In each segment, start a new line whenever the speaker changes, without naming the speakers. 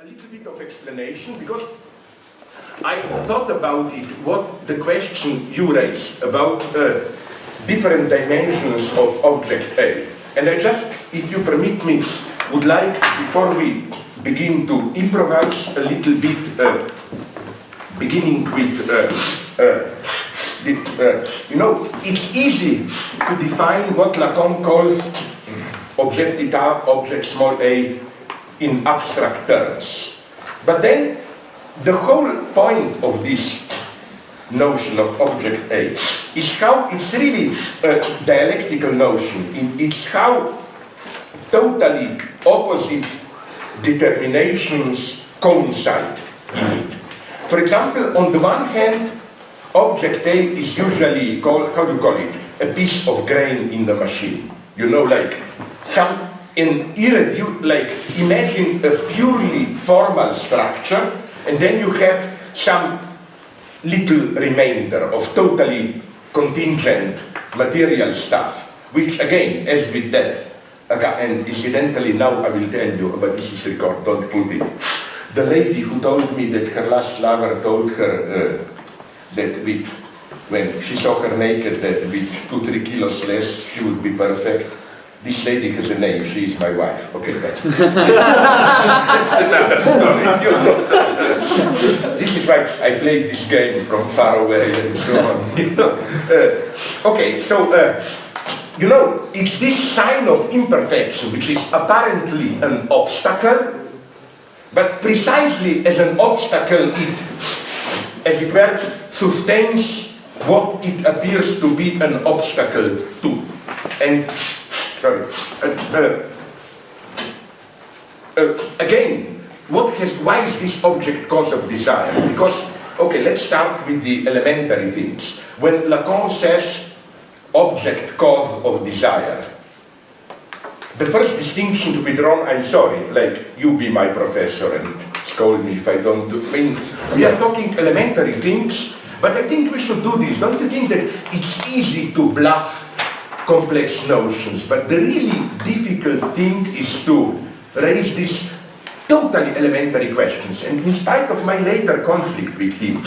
a little bit of explanation, because I thought about it, what the question you raised about different dimensions of object A. And I just, if you permit me, would like, before we begin to improvise a little bit, beginning with, you know, it's easy to define what Lacan calls object d'état, object small a, in abstract terms. But then, the whole point of this notion of object A is how it's really a dialectical notion. It's how totally opposite determinations coincide in it. For example, on the one hand, object A is usually called, how do you call it, a piece of grain in the machine. You know, like some like imagine a purely formal structure, and then you have some little remainder of totally contingent material stuff, which again, as with that, and incidentally now I will tell you, but this is record, don't put it. The lady who told me that her last lover told her that when she saw her naked, that with 2-3 kilos less she would be perfect. This lady has a name, she is my wife. Okay, that's another story. You know. This is why I played this game from far away and so on. You know. Okay, so, you know, it's this sign of imperfection, which is apparently an obstacle, but precisely as an obstacle, it, as it were, sustains what it appears to be an obstacle to. And sorry. Again, why is this object cause of desire? Because, okay, let's start with the elementary things. When Lacan says object cause of desire, the first distinction to be drawn, I'm sorry, like you be my professor and scold me if I don't do, I mean, we are talking elementary things, but I think we should do this. Don't you think that it's easy to bluff complex notions, but the really difficult thing is to raise these totally elementary questions. And in spite of my later conflict with him,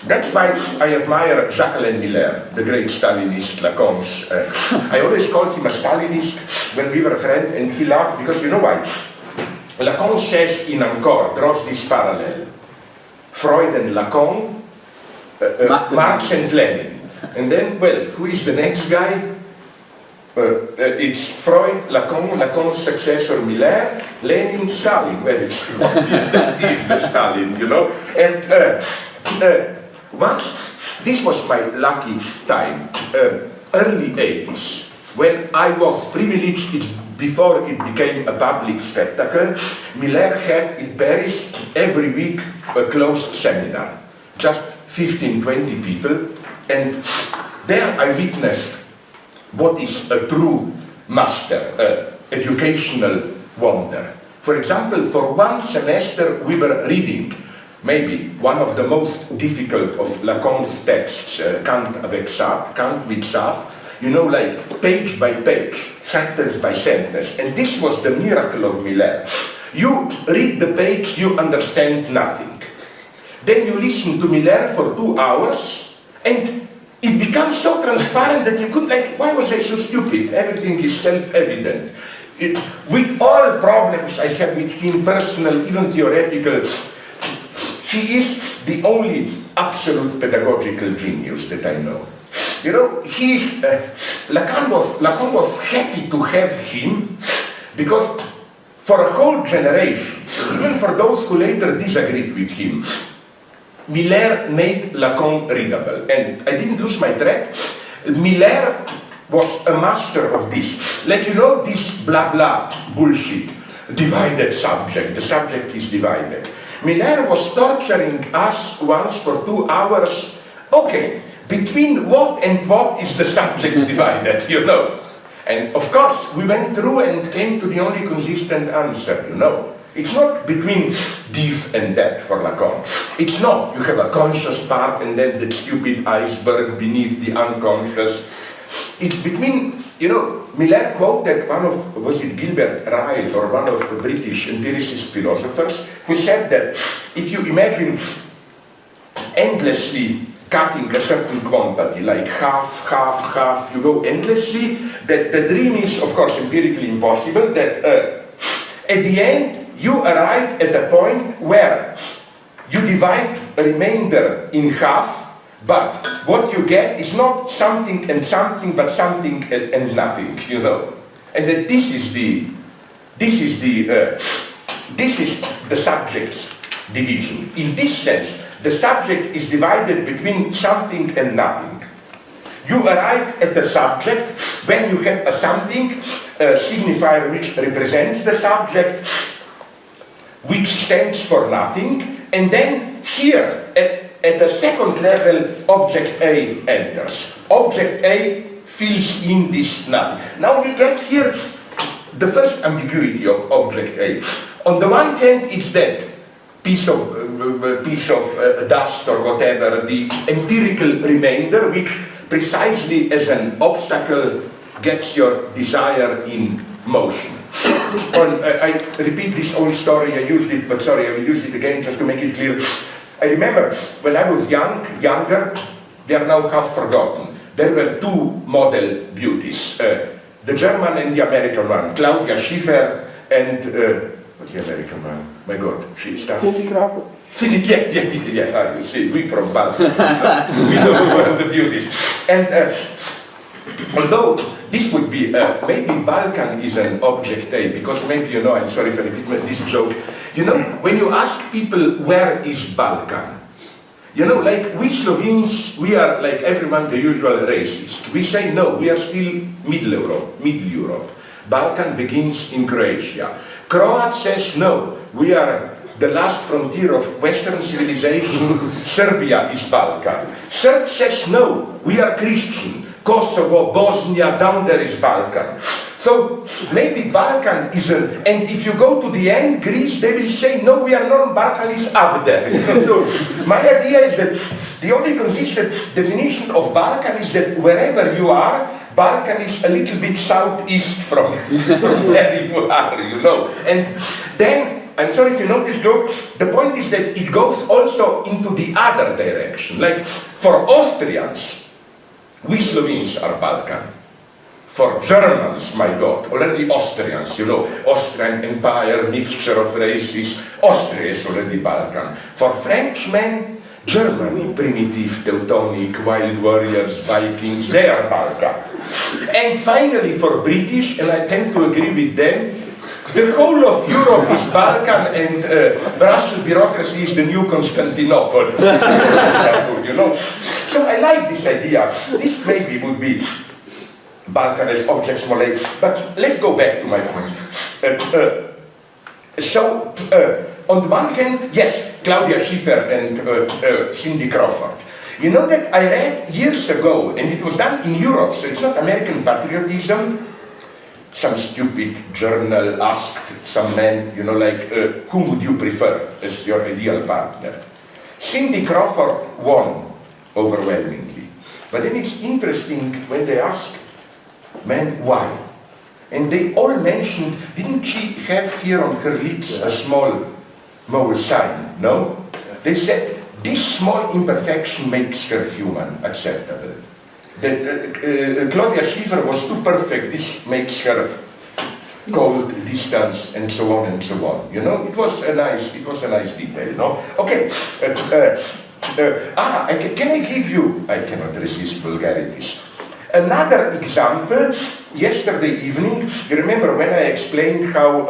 that's why I admire Jacques Lacan, the great Stalinist Lacan's. I always called him a Stalinist when we were friends, and he laughed because you know why? Lacan says in Encore, draws this parallel. Freud and Lacan, Marx and Lenin. And then, well, who is the next guy? It's Freud, Lacan, Lacan's successor Miller, Lenin, Stalin. Well, it's the Stalin, you know. And once, this was my lucky time, early 80s, when I was privileged, before it became a public spectacle, Miller had in Paris every week a closed seminar, just 15-20 people, and there I witnessed what is a true master, educational wonder. For example, for one semester we were reading maybe one of the most difficult of Lacan's texts, Kant avec Sartre, Kant with Sartre, you know, like page by page, sentence by sentence. And this was the miracle of Miller. You read the page, you understand nothing. Then you listen to Miller for 2 hours, and it becomes so transparent that you could, like, why was I so stupid? Everything is self-evident. With all problems I have with him, personal, even theoretical, he is the only absolute pedagogical genius that I know. You know, Lacan was happy to have him because for a whole generation, even for those who later disagreed with him, Miller made Lacan readable. And I didn't lose my track. Miller was a master of this. Like, you know, this blah blah bullshit, divided subject, the subject is divided. Miller was torturing us once for 2 hours. Okay, between what and what is the subject divided, you know? And of course, we went through and came to the only consistent answer, you know? It's not between this and that for Lacan. It's not. You have a conscious part and then the stupid iceberg beneath the unconscious. It's between, Miller quoted one of, was it Gilbert Ryle or one of the British empiricist philosophers, who said that if you imagine endlessly cutting a certain quantity, like half, you go endlessly, that the dream is, of course, empirically impossible, that at the end you arrive at a point where you divide a remainder in half, but what you get is not something and something, but something and nothing, and that this is the subject's division. In this sense, the subject is divided between something and nothing. You arrive at the subject when you have a something, a signifier which represents the subject, which stands for nothing, and then here, at the second level, object A enters. Object A fills in this nothing. Now we get here the first ambiguity of object A. On the one hand, it's that piece of dust or whatever, the empirical remainder, which precisely as an obstacle gets your desire in motion. I repeat this old story, I used it, but sorry, I will use it again just to make it clear. I remember when I was younger, they are now half forgotten. There were two model beauties, the German and the American one, Claudia Schiffer and, what's the American one? My God, she started.
Cindy Crawford.
Cindy, yeah, you see, we from Balkan, we know one of the beauties. And although this would be, maybe Balkan is an object A, because maybe I'm sorry for repeating this joke, when you ask people where is Balkan, like we Slovenes, we are like everyone the usual racist. We say no, we are still Middle Europe. Balkan begins in Croatia. Croat says no, we are the last frontier of Western civilization, Serbia is Balkan. Serb says no, we are Christian. Kosovo, Bosnia, down there is Balkan. So maybe Balkan is and if you go to the end, Greece, they will say, no, we are not, Balkan is up there. So my idea is that the only consistent definition of Balkan is that wherever you are, Balkan is a little bit southeast from where you are, And then, I'm sorry if you know this joke, the point is that it goes also into the other direction. Like for Austrians, we Slovenes are Balkan. For Germans, my God, already Austrians, Austrian Empire, mixture of races, Austria is already Balkan. For Frenchmen, Germany, primitive, Teutonic, wild warriors, Vikings, they are Balkan. And finally for British, and I tend to agree with them, the whole of Europe is Balkan and Brussels bureaucracy is the new Constantinople. So I like this idea. This maybe would be Balkan as objects more but let's go back to my point. On the one hand, yes, Claudia Schiffer and Cindy Crawford. You know that I read years ago, and it was done in Europe, so it's not American patriotism. Some stupid journal asked some men, whom would you prefer as your ideal partner? Cindy Crawford won overwhelmingly. But then it's interesting when they ask men why. And they all mentioned, didn't she have here on her lips a small mole sign? No? They said, this small imperfection makes her human, acceptable. That Claudia Schiffer was too perfect, this makes her cold, distance, and so on and so on. It was a nice detail, no? Okay. Can I give you, I cannot resist vulgarities. Another example, yesterday evening, you remember when I explained how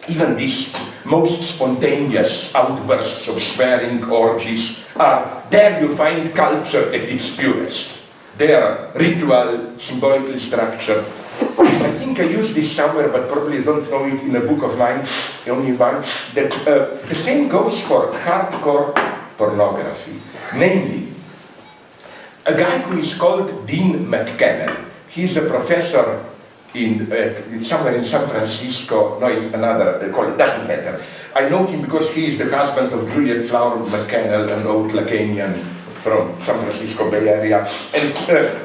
even these most spontaneous outbursts of swearing orgies are, there you find culture at its purest. They are ritual, symbolically structured. I think I used this somewhere, but probably don't know it in a book of mine, only one, that the same goes for hardcore pornography. Namely, a guy who is called Dean McKenna. He's a professor somewhere in San Francisco. No, it's another, it doesn't matter. I know him because he is the husband of Juliet Flower McKenna, an old Lacanian from San Francisco Bay Area, and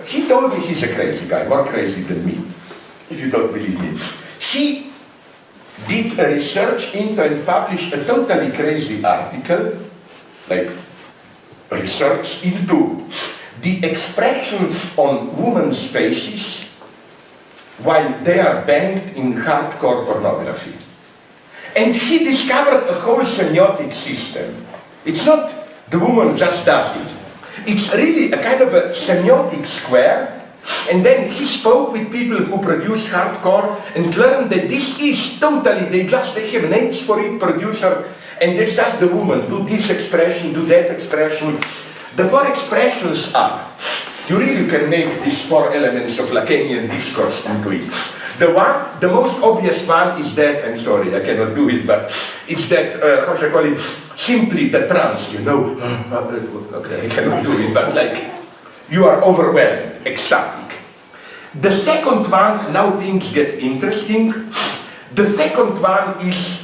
he told me he's a crazy guy, more crazy than me, if you don't believe me. He did a research into and published a totally crazy article, like research into the expression on women's faces while they are banged in hardcore pornography. And he discovered a whole semiotic system. It's not the woman just does it. It's really a kind of a semiotic square. And then he spoke with people who produce hardcore and learned that this is totally, they have names for it, producer, and it's just the woman, do this expression, do that expression. The four expressions are, you really can make these four elements of Lacanian discourse into it. The most obvious one is that, I'm sorry, I cannot do it, but it's that, how should I call it, simply the trance, you know, okay, I cannot do it, but like, you are overwhelmed, ecstatic. The second one, now things get interesting. The second one is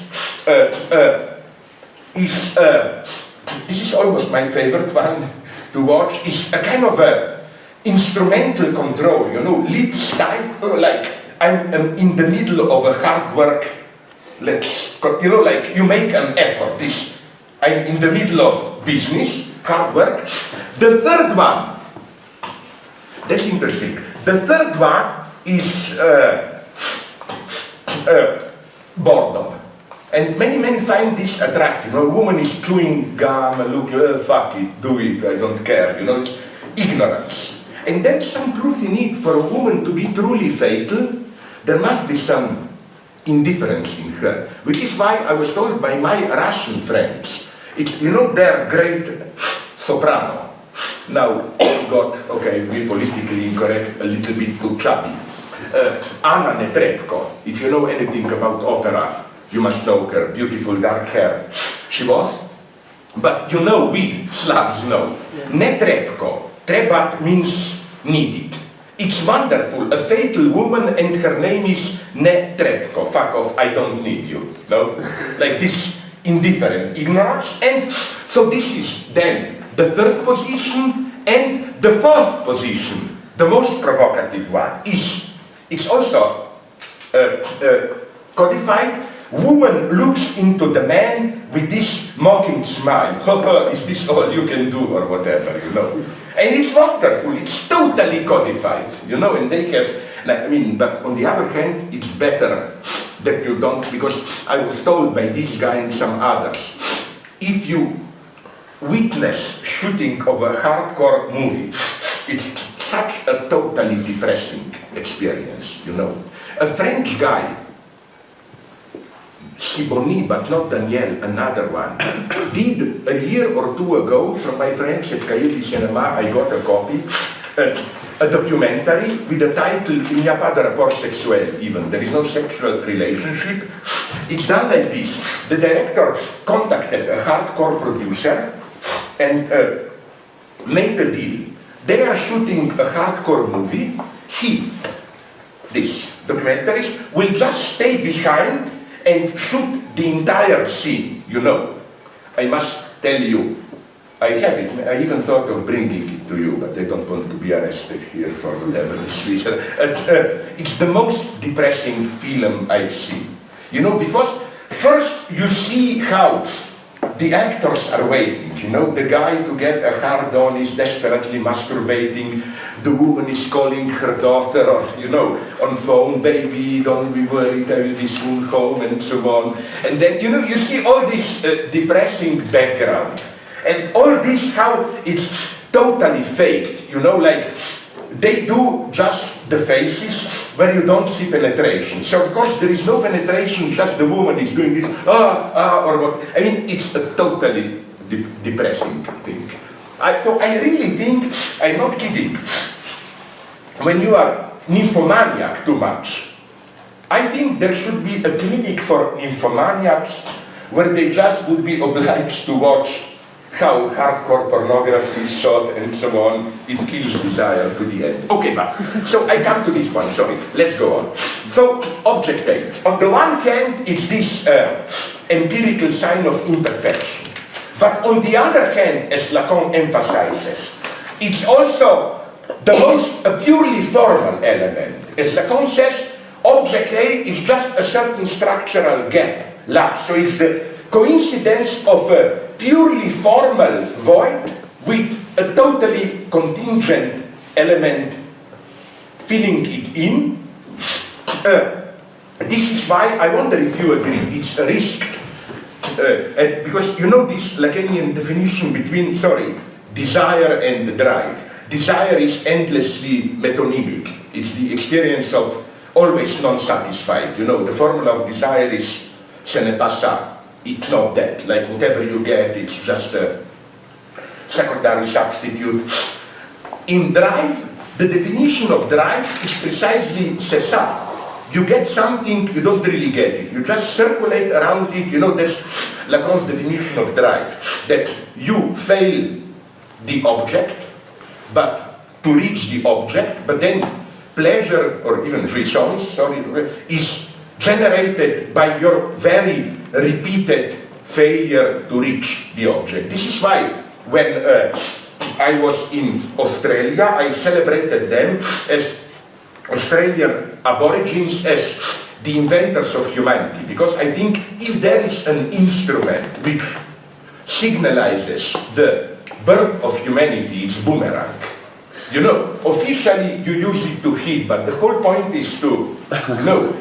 this is almost my favorite one to watch, is a kind of a instrumental control, you know, lips tight, like I'm in the middle of a hard work, you know, like you make an effort, I'm in the middle of business, hard work. The third one, that's interesting. The third one is boredom. And many men find this attractive. A woman is chewing gum, look, fuck it, do it, I don't care, you know, it's ignorance. And there's some truth in it. For a woman to be truly fatal, there must be some indifference in her. Which is why I was told by my Russian friends, it's, you know, their great soprano. Now, got, okay, we politically incorrect, a little bit too chubby. Anna Netrebko, if you know anything about opera, you must know her, beautiful dark hair. She was, but you know, we Slavs know. Netrebko, trebat means needed. It's wonderful, a fatal woman and her name is Netrebko, fuck off, I don't need you, no? Like this indifferent ignorance. And so this is then the third position, and the fourth position, the most provocative one, is, it's also codified. Woman looks into the man with this mocking smile. Is this all you can do, or whatever, you know? And it's wonderful, it's totally codified, you know, and they have, like, I mean, but on the other hand, it's better that you don't, because I was told by this guy and some others, if you witness shooting of a hardcore movie, it's such a totally depressing experience, you know. A French guy, Sibony, but not Daniel, another one, did a year or two ago from my friends at Cahiers du Cinéma, I got a copy, a documentary with the title Il n'y a pas de rapport sexuel even, there is no sexual relationship. It's done like this. The director contacted a hardcore producer and made a deal. They are shooting a hardcore movie. He, this documentarist, will just stay behind and shoot the entire scene, you know. I must tell you, I have it, I even thought of bringing it to you, but I don't want to be arrested here for whatever this reason. It's the most depressing film I've seen. You know, because first you see how the actors are waiting, you know, the guy to get a hard-on is desperately masturbating, the woman is calling her daughter, or, you know, on phone, baby, don't be worried, I will be soon home, and so on. And then, you know, you see all this depressing background, and all this, how it's totally faked, you know, like, they do just the faces where you don't see penetration. So of course there is no penetration, just the woman is doing this, or what. I mean, it's a totally depressing thing. So I really think, I'm not kidding, when you are nymphomaniac too much, I think there should be a clinic for nymphomaniacs where they just would be obliged to watch how hardcore pornography is shot and so on. It kills desire to the end. Okay, but so I come to this one, sorry, let's go on. So, object A. On the one hand, it's this empirical sign of imperfection. But on the other hand, as Lacan emphasizes, it's also the most purely formal element. As Lacan says, object A is just a certain structural gap, lapse. So it's the coincidence of a purely formal void with a totally contingent element filling it in. This is why I wonder if you agree, it's a risk. Because you know this Lacanian definition between, desire and drive. Desire is endlessly metonymic. It's the experience of always non-satisfied. You know, the formula of desire is ce n'est pas ça. It's not that. Like whatever you get, it's just a secondary substitute. In drive, the definition of drive is precisely c'est ça. You get something, you don't really get it. You just circulate around it. You know, that's Lacan's definition of drive. That you fail the object, but to reach the object, but then pleasure, or even jouissance, is generated by your very repeated failure to reach the object. This is why when I was in Australia, I celebrated them as Australian Aborigines as the inventors of humanity, because I think if there is an instrument which signalizes the birth of humanity, it's boomerang. You know, officially you use it to hit, but the whole point is to,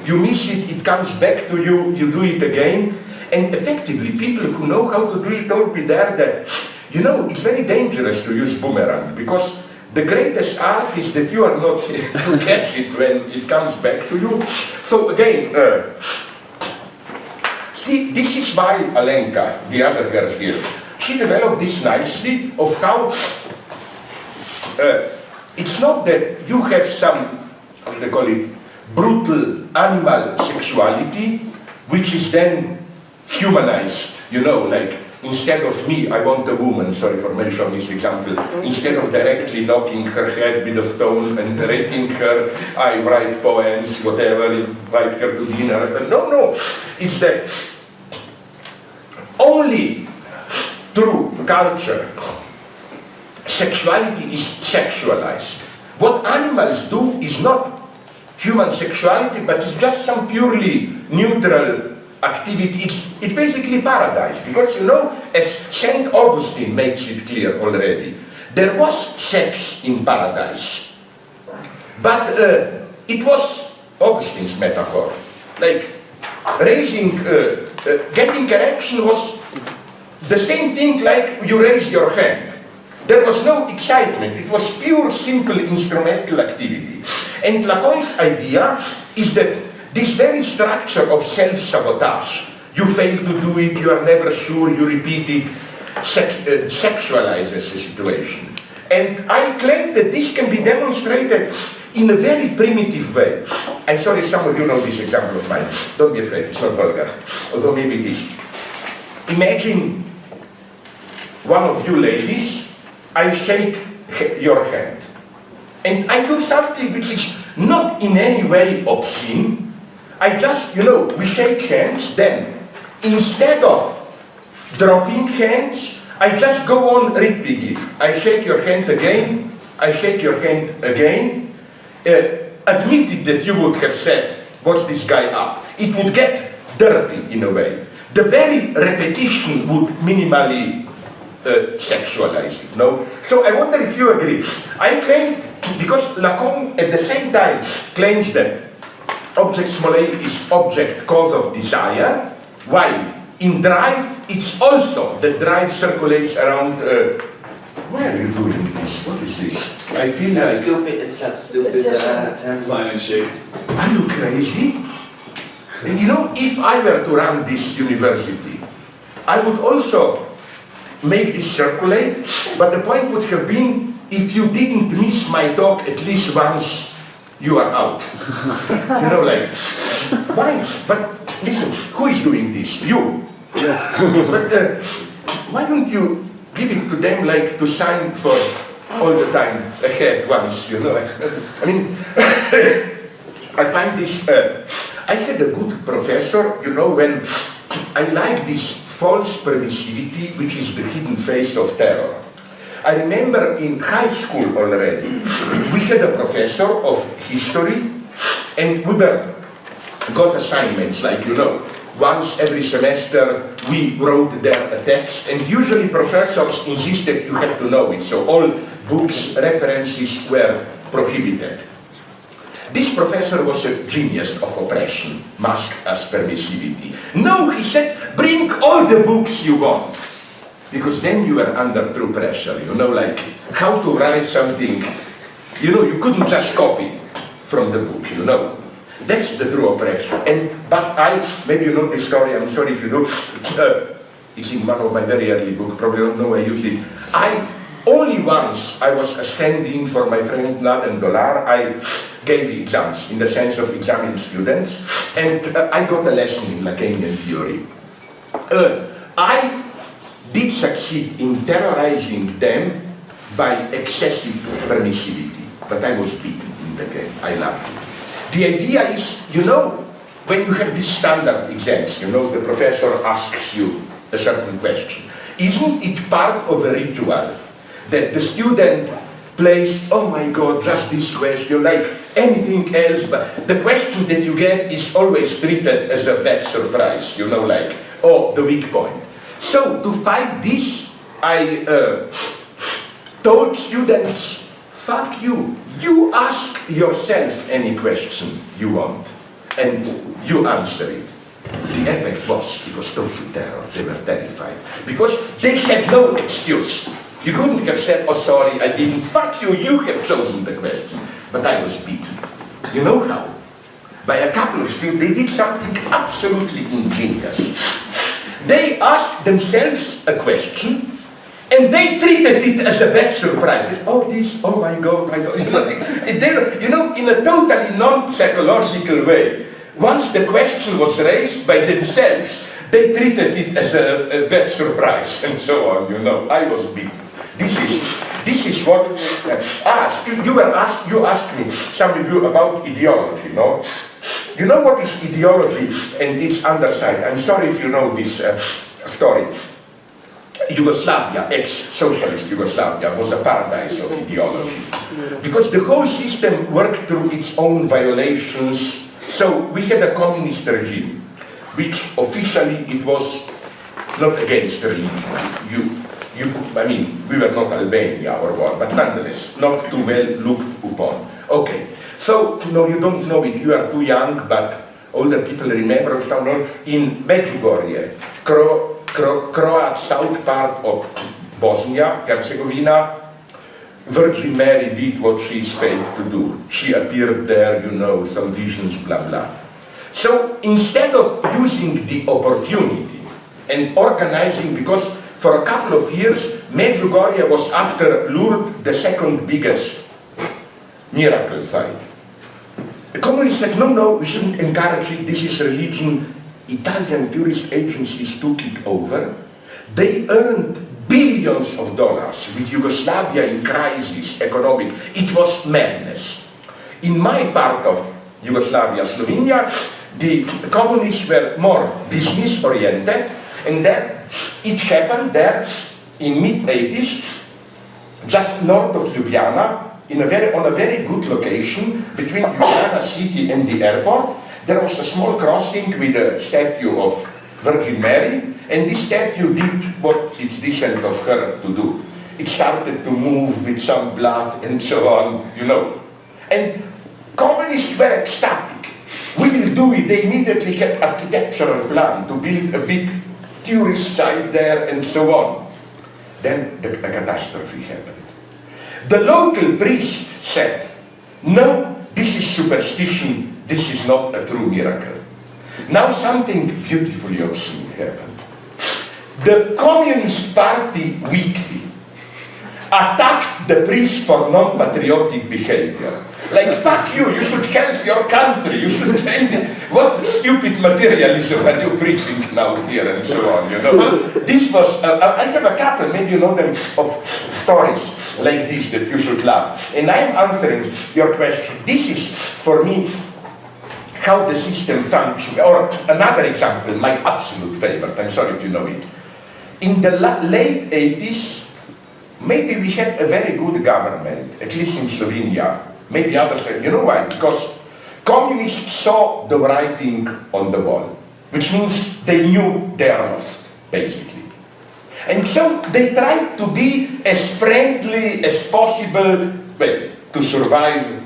you miss it, it comes back to you, you do it again, and effectively people who know how to do it told me there that, it's very dangerous to use boomerang, because the greatest art is that you are not to catch it when it comes back to you. So again, this is why Alenka, the other girl here, she developed this nicely of how it's not that you have some, how should I call it, brutal animal sexuality, which is then humanized, like instead of me, I want a woman, sorry for mentioning this example, instead of directly knocking her head with a stone and raping her, I write poems, whatever, invite her to dinner. No, it's that only through culture, sexuality is sexualized. What animals do is not human sexuality, but it's just some purely neutral activity. It's basically paradise, because as St. Augustine makes it clear already, there was sex in paradise, but it was Augustine's metaphor. Like getting erection was the same thing like you raise your hand. There was no excitement, it was pure, simple, instrumental activity. And Lacan's idea is that this very structure of self-sabotage, you fail to do it, you are never sure, you repeat it, sexualizes the situation. And I claim that this can be demonstrated in a very primitive way. I'm sorry, some of you know this example of mine. Don't be afraid, it's not vulgar, although maybe it is. Imagine one of you ladies, I shake your hand. And I do something which is not in any way obscene. I just, we shake hands, then instead of dropping hands, I just go on rhythmically. I shake your hand again, I shake your hand again. Admitted that you would have said, what's this guy up? It would get dirty in a way. The very repetition would minimally sexualize it, no? So I wonder if you agree. I claim, because Lacan at the same time claims that object small a is object cause of desire, while in drive it's also the drive circulates around. Why are you doing this? What is this? I feel like
it's that stupid sign and shape.
Are you crazy? If I were to run this university, I would also make this circulate, but the point would have been, if you didn't miss my talk at least once, you are out. Why? But listen, who is doing this? You. But why don't you give it to them like to sign for all the time ahead once, I mean, I find this, I had a good professor, when I like this false permissivity, which is the hidden face of terror. I remember in high school already, we had a professor of history, and we got assignments, like, you know, once every semester we wrote there a text, and usually professors insisted you have to know it, so all books, references were prohibited. This professor was a genius of oppression, masked as permissivity. No, he said, bring all the books you want, because then you were under true pressure, you know, like how to write something, you know, you couldn't just copy from the book, you know. That's the true oppression. But maybe you know this story, I'm sorry if you do. It's in one of my very early books, probably don't know I used it. Only once I was standing for my friend Mladen Dolar, I gave exams, in the sense of examining students, and I got a lesson in Lacanian theory. I did succeed in terrorizing them by excessive permissivity, but I was beaten in the game. I loved it. The idea is, you know, when you have these standard exams, you know, the professor asks you a certain question. Isn't it part of a ritual that the student plays, oh my God, just this question, like anything else, but the question that you get is always treated as a bad surprise, you know, like, oh, the weak point. So to fight this, I told students, fuck you. You ask yourself any question you want, and you answer it. The effect was, it was total terror. They were terrified, because they had no excuse. You couldn't have said, oh sorry, I didn't. Fuck you, you have chosen the question. But I was beaten. You know how? By a couple of students, they did something absolutely ingenious. They asked themselves a question, and they treated it as a bad surprise. Oh, this, oh my God, my God. You know, in a totally non-psychological way. Once the question was raised by themselves, they treated it as a bad surprise, and so on, you know. I was beaten. This is what, you asked me, some of you, about ideology, no? You know what is ideology and its underside? I'm sorry if you know this story. Yugoslavia, ex-socialist Yugoslavia, was a paradise of ideology. Because the whole system worked through its own violations. So we had a communist regime, which officially it was not against religion. I mean, we were not Albania or what, but nonetheless, not too well looked upon. Okay, so, no, you don't know it, you are too young, but older people remember someone in Medjugorje, Croat south part of Bosnia, Herzegovina. Virgin Mary did what she is paid to do. She appeared there, you know, some visions, blah, blah. So instead of using the opportunity and organizing, because for a couple of years, Medjugorje was, after Lourdes, the second biggest miracle site. The communists said, no, no, we shouldn't encourage it, this is religion. Italian tourist agencies took it over. They earned billions of dollars with Yugoslavia in crisis, economic. It was madness. In my part of Yugoslavia, Slovenia, the communists were more business-oriented, and then it happened there in mid-80s, just north of Ljubljana, on a very good location between Ljubljana city and the airport. There was a small crossing with a statue of Virgin Mary, and this statue did what it's decent of her to do. It started to move with some blood and so on, you know. And communists were ecstatic. We will do it. They immediately had architectural plan to build a big tourist site there and so on. Then the catastrophe happened. The local priest said, no, this is superstition. This is not a true miracle. Now something beautifully obscene happened. The Communist Party weekly attacked the priest for non-patriotic behavior. Like, fuck you, you should help your country, you should change. What stupid materialism are you preaching now here and so on, you know? This was, I have a couple, maybe you know them, of stories like this that you should love. And I'm answering your question. This is, for me, how the system functions. Or another example, my absolute favorite, I'm sorry if you know it. In the late 80s, maybe we had a very good government, at least in Slovenia. Maybe others, you know why? Because communists saw the writing on the wall, which means they knew they are lost, basically. And so they tried to be as friendly as possible, well, to survive.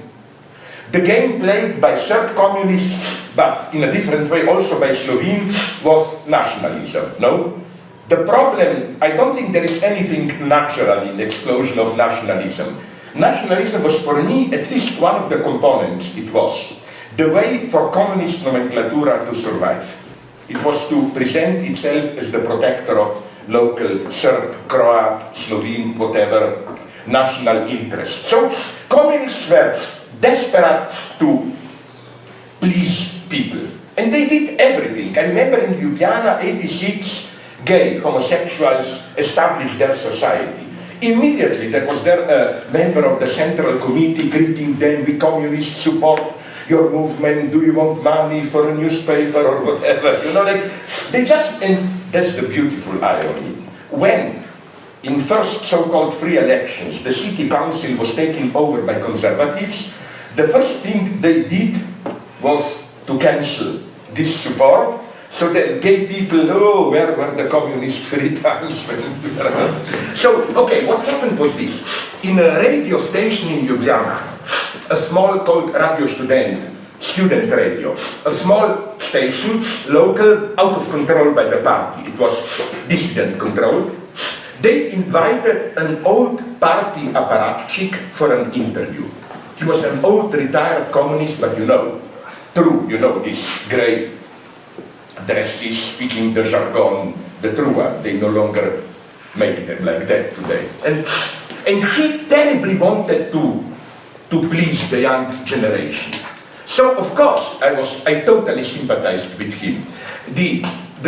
The game played by Serb communists, but in a different way also by Slovenes, was nationalism, no? The problem, I don't think there is anything natural in the explosion of nationalism. Nationalism was for me at least one of the components. It was the way for communist nomenclatura to survive. It was to present itself as the protector of local Serb, Croat, Slovene, whatever, national interests. So communists were desperate to please people. And they did everything. I remember in Ljubljana, 86, gay homosexuals established their society. Immediately there was there a member of the Central Committee greeting them, we communists support your movement, do you want money for a newspaper or whatever, you know, like, they just, and that's the beautiful irony. When, in first so-called free elections, the city council was taken over by conservatives, the first thing they did was to cancel this support, so that gay people, oh, where were the communist free times? So, okay, what happened was this. In a radio station in Ljubljana, a small called Radio student radio, a small station, local, out of control by the party. It was dissident controlled. They invited an old party apparatchik for an interview. He was an old retired communist, but you know, true, you know, this grey dresses, speaking the jargon, the true one. They no longer make them like that today. And he terribly wanted to please the young generation. So of course I totally sympathized with him. The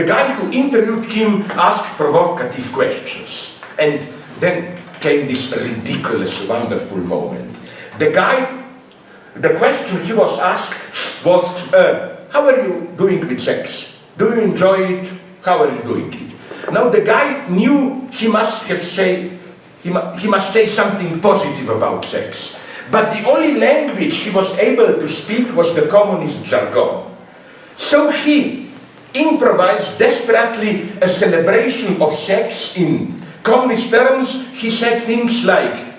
guy who interviewed him asked provocative questions, and then came this ridiculous, wonderful moment. The question he was asked was, how are you doing with sex? Do you enjoy it? How are you doing it? Now the guy knew he must say something positive about sex. But the only language he was able to speak was the communist jargon. So he improvised desperately a celebration of sex in communist terms. He said things like,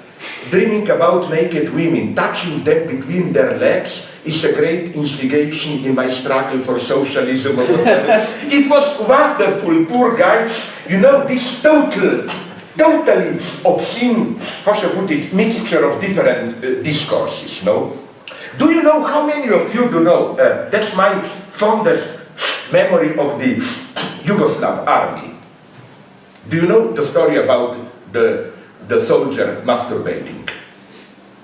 dreaming about naked women, touching them between their legs is a great instigation in my struggle for socialism. It was wonderful, poor guy. You know, this totally obscene, how shall I put it, mixture of different discourses, no? Do you know, how many of you do know, that's my fondest memory of the Yugoslav army. Do you know the story about the soldier masturbating?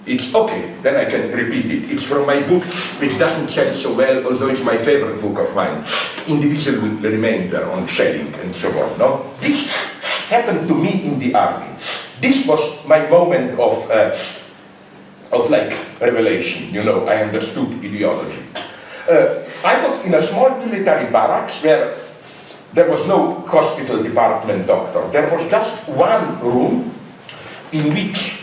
It's okay, then I can repeat it. It's from my book, which doesn't sell so well, although it's my favorite book of mine, Indivisible Remainder, on shelling and so on, no? This happened to me in the army. This was my moment of like revelation, you know, I understood ideology. I was in a small military barracks where there was no hospital department doctor. There was just one room in which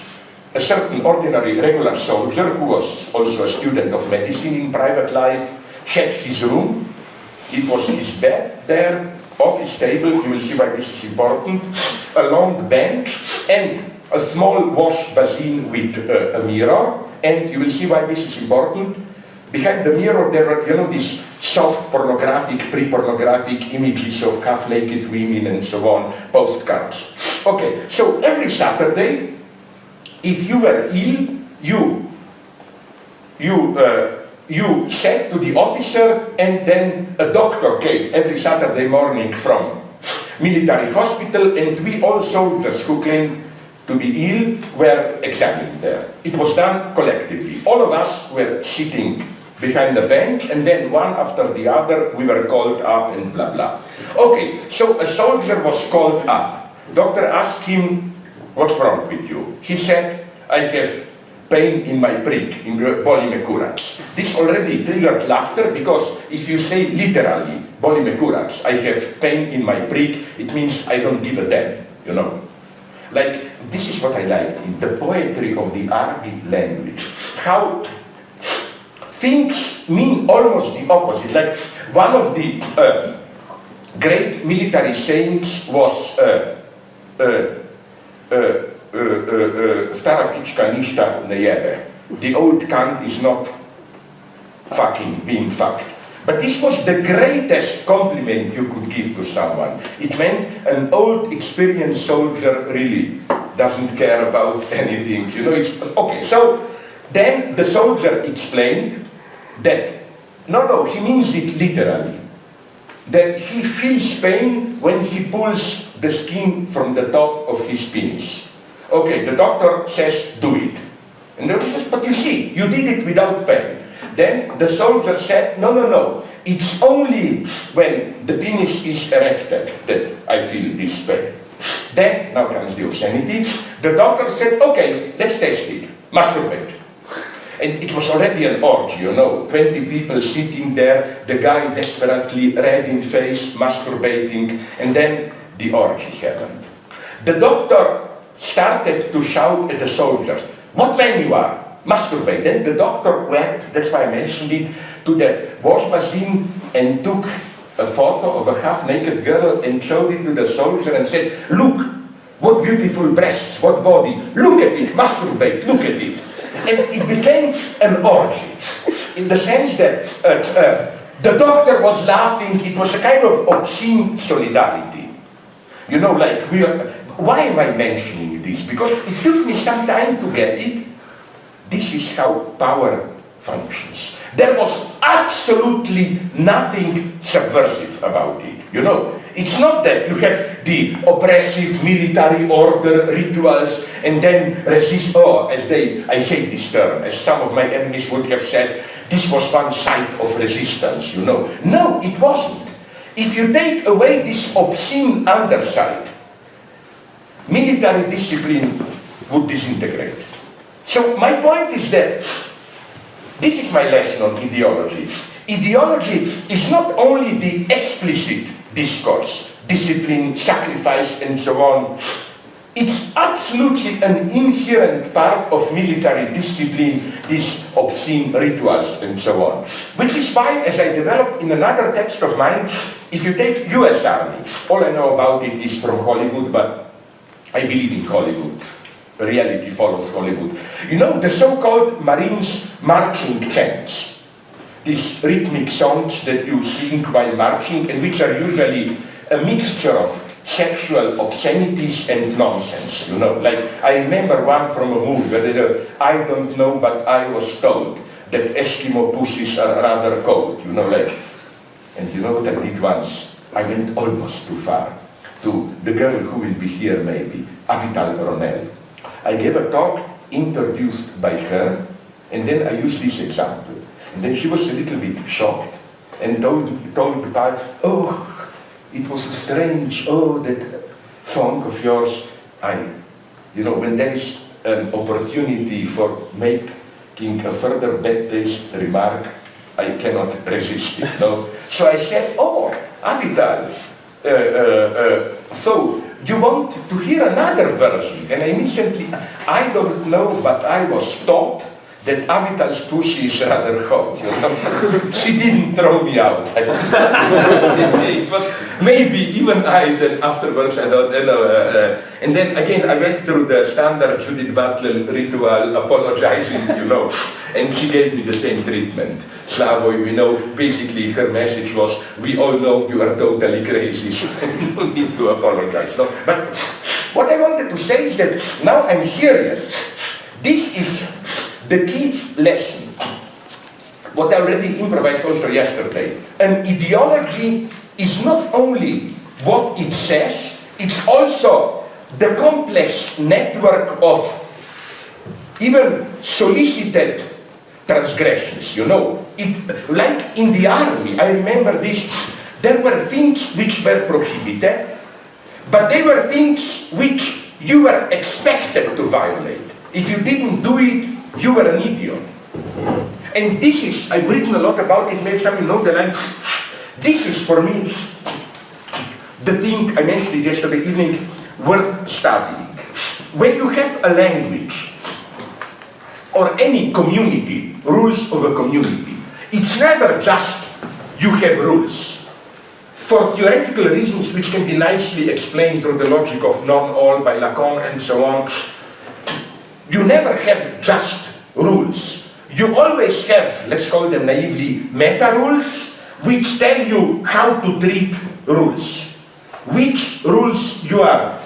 a certain ordinary regular soldier, who was also a student of medicine in private life, had his room. It was his bed there, office table, you will see why this is important, a long bench, and a small wash basin with a mirror, and you will see why this is important. Behind the mirror there were, you know, these soft pornographic, pre-pornographic images of half-naked women and so on, postcards. Okay, so every Saturday, if you were ill, you said to the officer, and then a doctor came every Saturday morning from military hospital, and we all soldiers who claimed to be ill were examined there. It was done collectively. All of us were sitting behind the bench, and then one after the other we were called up and blah blah. Okay, so a soldier was called up. Doctor asked him, what's wrong with you? He said, I have pain in my prick, in boli me kurac. This already triggered laughter, because if you say literally, boli me kurac, I have pain in my prick, it means I don't give a damn, you know. Like, this is what I liked in the poetry of the Arabic language. How things mean almost the opposite. Like, one of the great military saints was stara pička ništa ne jebe. The old cunt is not fucking being fucked. But this was the greatest compliment you could give to someone. It meant an old, experienced soldier really doesn't care about anything. You know, it's okay. So then the soldier explained that no, he means it literally. That he feels pain when he pulls the skin from the top of his penis. Okay, the doctor says, do it. And the doctor says, but you see, you did it without pain. Then the soldier said, no, it's only when the penis is erected that I feel this pain. Then, now comes the obscenity, the doctor said, okay, let's test it, masturbate. And it was already an orgy, you know, 20 people sitting there, the guy desperately red in face, masturbating, and then the orgy happened. The doctor started to shout at the soldiers, what man you are? Masturbate. Then the doctor went, that's why I mentioned it, to that wash machine and took a photo of a half-naked girl and showed it to the soldier and said, look, what beautiful breasts, what body, look at it, masturbate, look at it. And it became an orgy, in the sense that the doctor was laughing, it was a kind of obscene solidarity. You know, like, why am I mentioning this? Because it took me some time to get it. This is how power functions. There was absolutely nothing subversive about it, you know. It's not that you have the oppressive military order rituals and then resist, I hate this term, as some of my enemies would have said, this was one side of resistance, you know. No, it wasn't. If you take away this obscene underside, military discipline would disintegrate. So my point is that this is my lesson on ideology. Ideology is not only the explicit discourse, discipline, sacrifice, and so on. It's absolutely an inherent part of military discipline, these obscene rituals and so on. Which is why, as I developed in another text of mine, if you take US Army, all I know about it is from Hollywood, but I believe in Hollywood. Reality follows Hollywood. You know, the so-called Marines marching chants, these rhythmic songs that you sing while marching, and which are usually a mixture of sexual obscenities and nonsense, you know. Like, I remember one from a movie where they go, I don't know, but I was told that Eskimo pussies are rather cold, you know, like. And you know what I did once? I went almost too far. To the girl who will be here maybe, Avital Ronell. I gave a talk introduced by her, and then I used this example. And then she was a little bit shocked and told the part, oh, it was strange, that song of yours. You know, when there is an opportunity for making a further bad taste remark, I cannot resist it, no? So I said, oh, Avital, so you want to hear another version? And immediately, I don't know, but I was taught that Avital's pussy is rather hot, you know. She didn't throw me out. But maybe even I, then afterwards, I thought, and then again, I went through the standard Judith Butler ritual, apologizing, you know, and she gave me the same treatment. Slavoj, we know, basically her message was, we all know you are totally crazy, so you don't need to apologize. No? But what I wanted to say is that, now I'm serious, this is the key lesson, what I already improvised also yesterday. An ideology is not only what it says, it's also the complex network of even solicited transgressions, you know. Like in the army, I remember this, there were things which were prohibited, but they were things which you were expected to violate. If you didn't do it, you were an idiot. And this is, I've written a lot about it, maybe some of you know the line. This is for me the thing, I mentioned it yesterday evening, worth studying. When you have a language or any community, rules of a community, it's never just you have rules. For theoretical reasons which can be nicely explained through the logic of non-all by Lacan and so on, you never have just rules. You always have, let's call them naively, meta-rules, which tell you how to treat rules. Which rules you are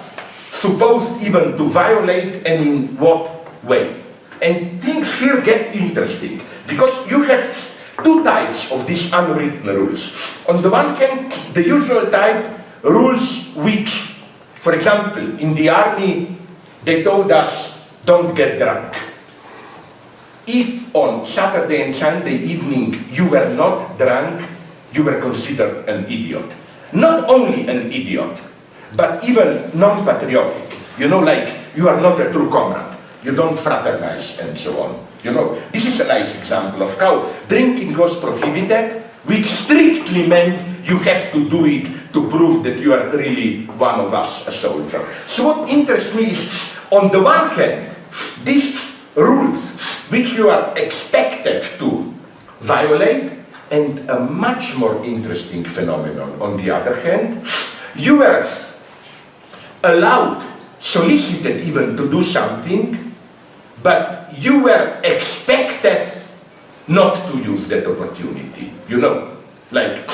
supposed even to violate and in what way. And things here get interesting, because you have two types of these unwritten rules. On the one hand, the usual type, rules which, for example, in the army, they told us, don't get drunk. If on Saturday and Sunday evening you were not drunk, you were considered an idiot. Not only an idiot, but even non-patriotic. You know, like, you are not a true comrade. You don't fraternize and so on. You know, this is a nice example of how drinking was prohibited, which strictly meant you have to do it to prove that you are really one of us, a soldier. So what interests me is, on the one hand, these rules which you are expected to violate, and a much more interesting phenomenon, on the other hand, you were allowed, solicited even to do something, but you were expected not to use that opportunity. You know, like,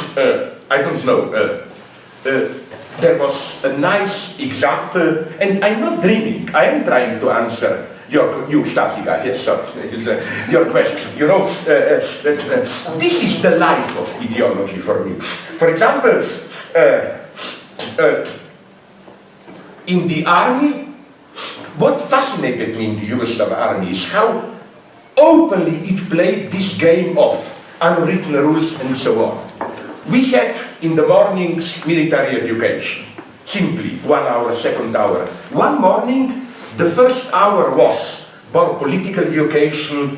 I don't know, there was a nice example, and I'm not dreaming, I am trying to answer you Stasi guy, yes, sorry, your question. You know, this is the life of ideology for me. For example, in the army, what fascinated me in the Yugoslav army is how openly it played this game of unwritten rules and so on. We had in the mornings military education, simply 1 hour, second hour. One morning, the first hour was about political education.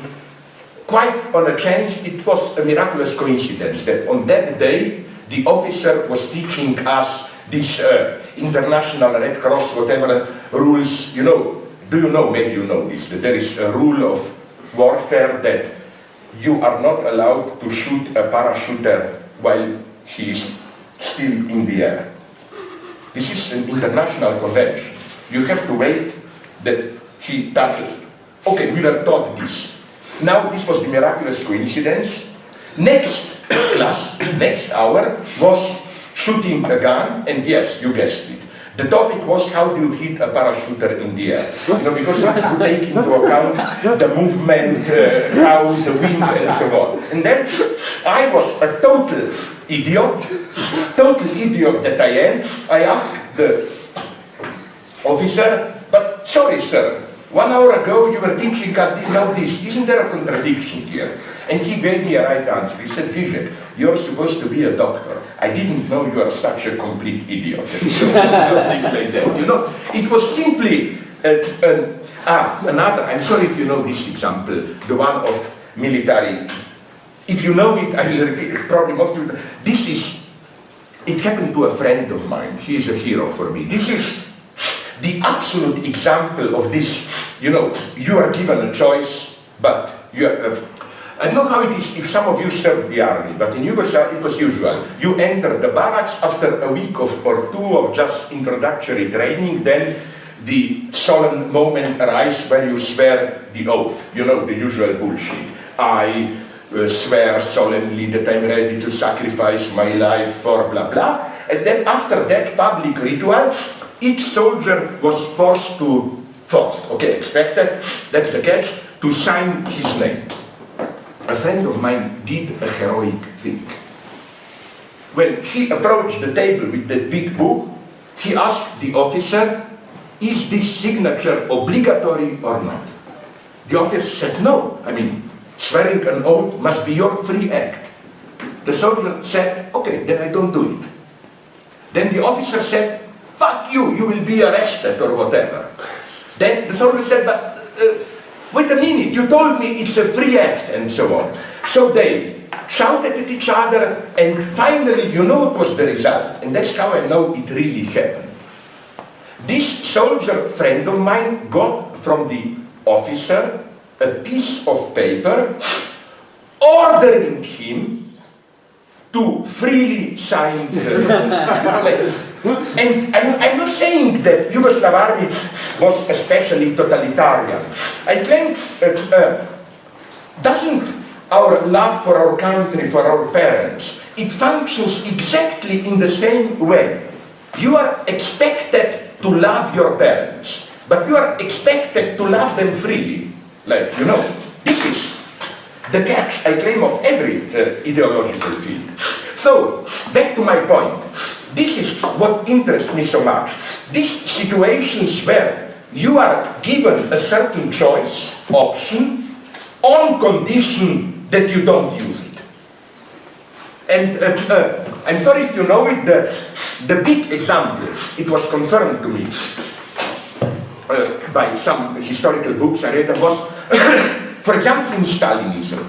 Quite on a chance, it was a miraculous coincidence that on that day, the officer was teaching us this international Red Cross, whatever rules, you know, do you know, maybe you know this, that there is a rule of warfare that you are not allowed to shoot a parachuter while he is still in the air. This is an international convention. You have to wait that he touches. Okay, we were taught this. Now this was the miraculous coincidence. Next class, next hour, was shooting a gun, and yes, you guessed it. The topic was how do you hit a parachuter in the air? You know, because you have to take into account the movement, how the wind, and so on. And then I was a total idiot that I am. I asked the officer, but sorry sir, 1 hour ago you were teaching us now this, isn't there a contradiction here? And he gave me a right answer. He said, Žižek, you're supposed to be a doctor. I didn't know you are such a complete idiot. And so, things like that. You know, it was simply another, I'm sorry if you know this example, the one of military. If you know it, I will repeat it, probably most people. This is, it happened to a friend of mine. He is a hero for me. This is the absolute example of this, you know, you are given a choice, but you are, I don't know how it is if some of you served the army, but in Yugoslavia it was usual. You enter the barracks after a week or two of just introductory training, then the solemn moment arrives when you swear the oath, you know, the usual bullshit. I swear solemnly that I'm ready to sacrifice my life for blah blah, and then after that public ritual, each soldier was expected, that's the catch, to sign his name. A friend of mine did a heroic thing. When he approached the table with that big book, he asked the officer, is this signature obligatory or not? The officer said no. I mean, swearing an oath must be your free act. The soldier said, okay, then I don't do it. Then the officer said, fuck you, you will be arrested or whatever. Then the soldier said, but wait a minute, you told me it's a free act, and so on. So they shouted at each other, and finally, you know what was the result? And that's how I know it really happened. This soldier friend of mine got from the officer a piece of paper ordering him to freely sign the letters. And I'm not saying that Yugoslavia was especially totalitarian. I claim that doesn't our love for our country, for our parents, it functions exactly in the same way. You are expected to love your parents, but you are expected to love them freely. Like, you know, this is the catch, I claim, of every ideological field. So, back to my point. This is what interests me so much. These situations where you are given a certain choice, option, on condition that you don't use it. And I'm sorry if you know it, the big example, it was confirmed to me by some historical books I read, was, for example, in Stalinism.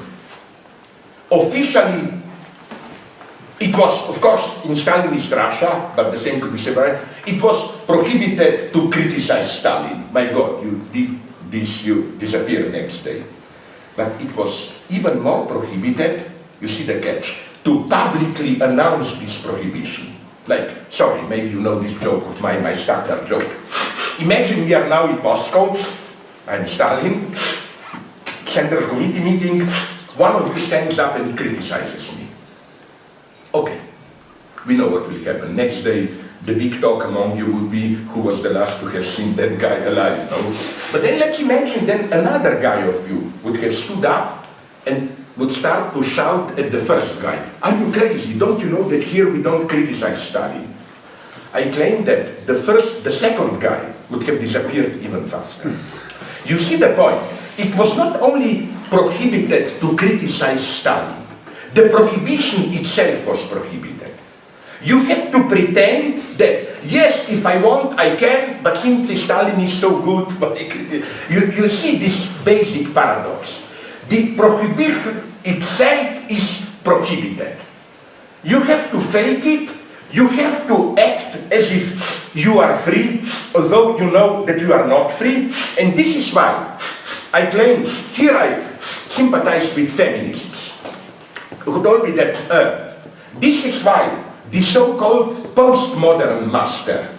Officially, it was, of course, in Stalinist Russia, but the same could be said, it was prohibited to criticize Stalin. My God, you did this, you disappear next day. But it was even more prohibited, you see the catch, to publicly announce this prohibition. Like, sorry, maybe you know this joke of mine, my starter joke. Imagine we are now in Moscow, I'm Stalin, Central Committee meeting, one of you stands up and criticizes me. Okay, we know what will happen. Next day, the big talk among you would be who was the last to have seen that guy alive, no? But then let's imagine then another guy of you would have stood up and would start to shout at the first guy, are you crazy? Don't you know that here we don't criticize Stalin? I claim that the second guy would have disappeared even faster. You see the point? It was not only prohibited to criticize Stalin, the prohibition itself was prohibited. You had to pretend that, yes, if I want, I can, but simply Stalin is so good. You see this basic paradox. The prohibition itself is prohibited. You have to fake it, you have to act as if you are free, although you know that you are not free, and this is why I claim, here I sympathize with feminists, who told me that this is why the so-called postmodern master,